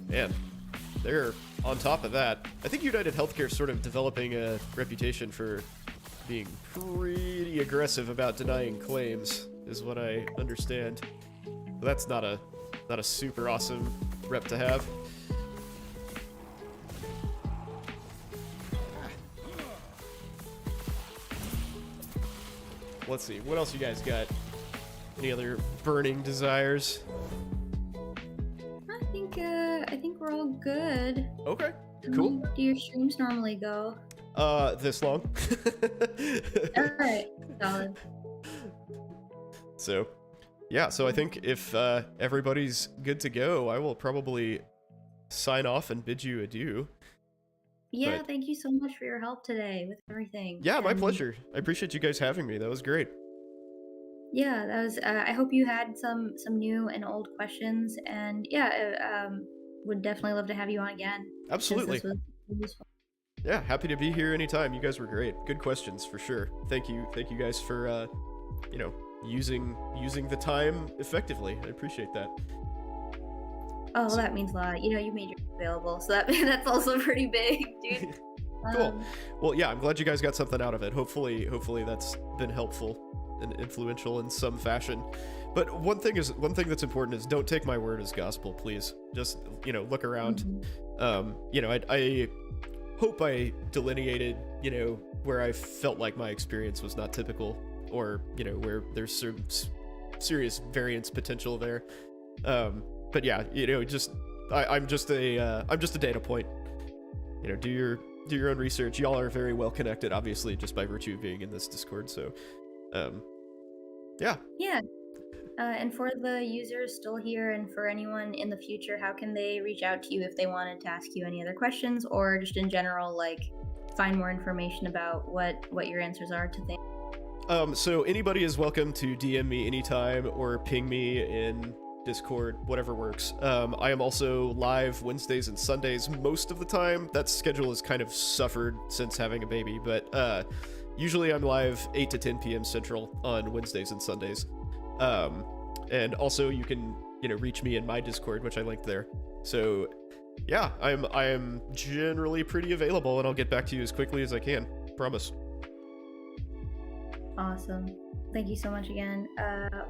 Man, they're on top of that. I think United Healthcare is sort of developing a reputation for being pretty aggressive about denying claims, is what I understand. But that's not a super awesome rep to have. Let's see, what else you guys got? Any other burning desires? I think we're all good. Okay, How cool. long do your streams normally go? This long. Alright, solid. So, yeah, so I think if everybody's good to go, I will probably sign off and bid you adieu. Yeah, But- thank you so much for your help today with everything. Yeah, my And pleasure. I appreciate you guys having me. That was great. Yeah, that was. I hope you had some new and old questions, and yeah, would definitely love to have you on again. since Absolutely. This was useful. Yeah, happy to be here anytime. You guys were great. Good questions for sure. Thank you guys for you know, using the time effectively. I appreciate that. Oh, well, that means a lot. You know, you made yourself available, so that's also pretty big, dude. Cool. Well, yeah, I'm glad you guys got something out of it. Hopefully that's been helpful and influential in some fashion. But one thing that's important is don't take my word as gospel, please. Just, you know, look around. You know, I hope I delineated, you know, where I felt like my experience was not typical, or, you know, where there's some serious variance potential there. But yeah, you know, I'm just a data point. You know, do your own research. Y'all are very well connected, obviously, just by virtue of being in this Discord. So, yeah. Yeah. And for the users still here, and for anyone in the future, how can they reach out to you if they wanted to ask you any other questions, or just in general, like, find more information about what your answers are to things? So anybody is welcome to DM me anytime or ping me in Discord, whatever works. I am also live Wednesdays and Sundays most of the time. That schedule has kind of suffered since having a baby, but usually I'm live 8 to 10 p.m. Central on Wednesdays and Sundays. And also you can, you know, reach me in my Discord, which I linked there. So yeah, I am generally pretty available, and I'll get back to you as quickly as I can. Promise. Awesome. Thank you so much again.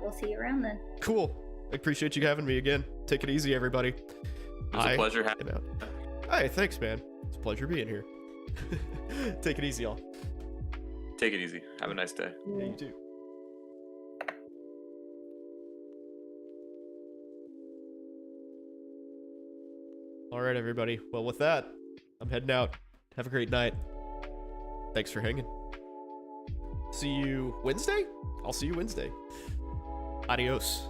We'll see you around then. Cool. I appreciate you having me again. Take it easy, everybody. It was a pleasure having you. Hey, thanks, man. It's a pleasure being here. Take it easy, y'all. Take it easy. Have a nice day. Yeah, you too. All right, everybody. Well, with that, I'm heading out. Have a great night. Thanks for hanging. See you Wednesday? I'll see you Wednesday. Adios.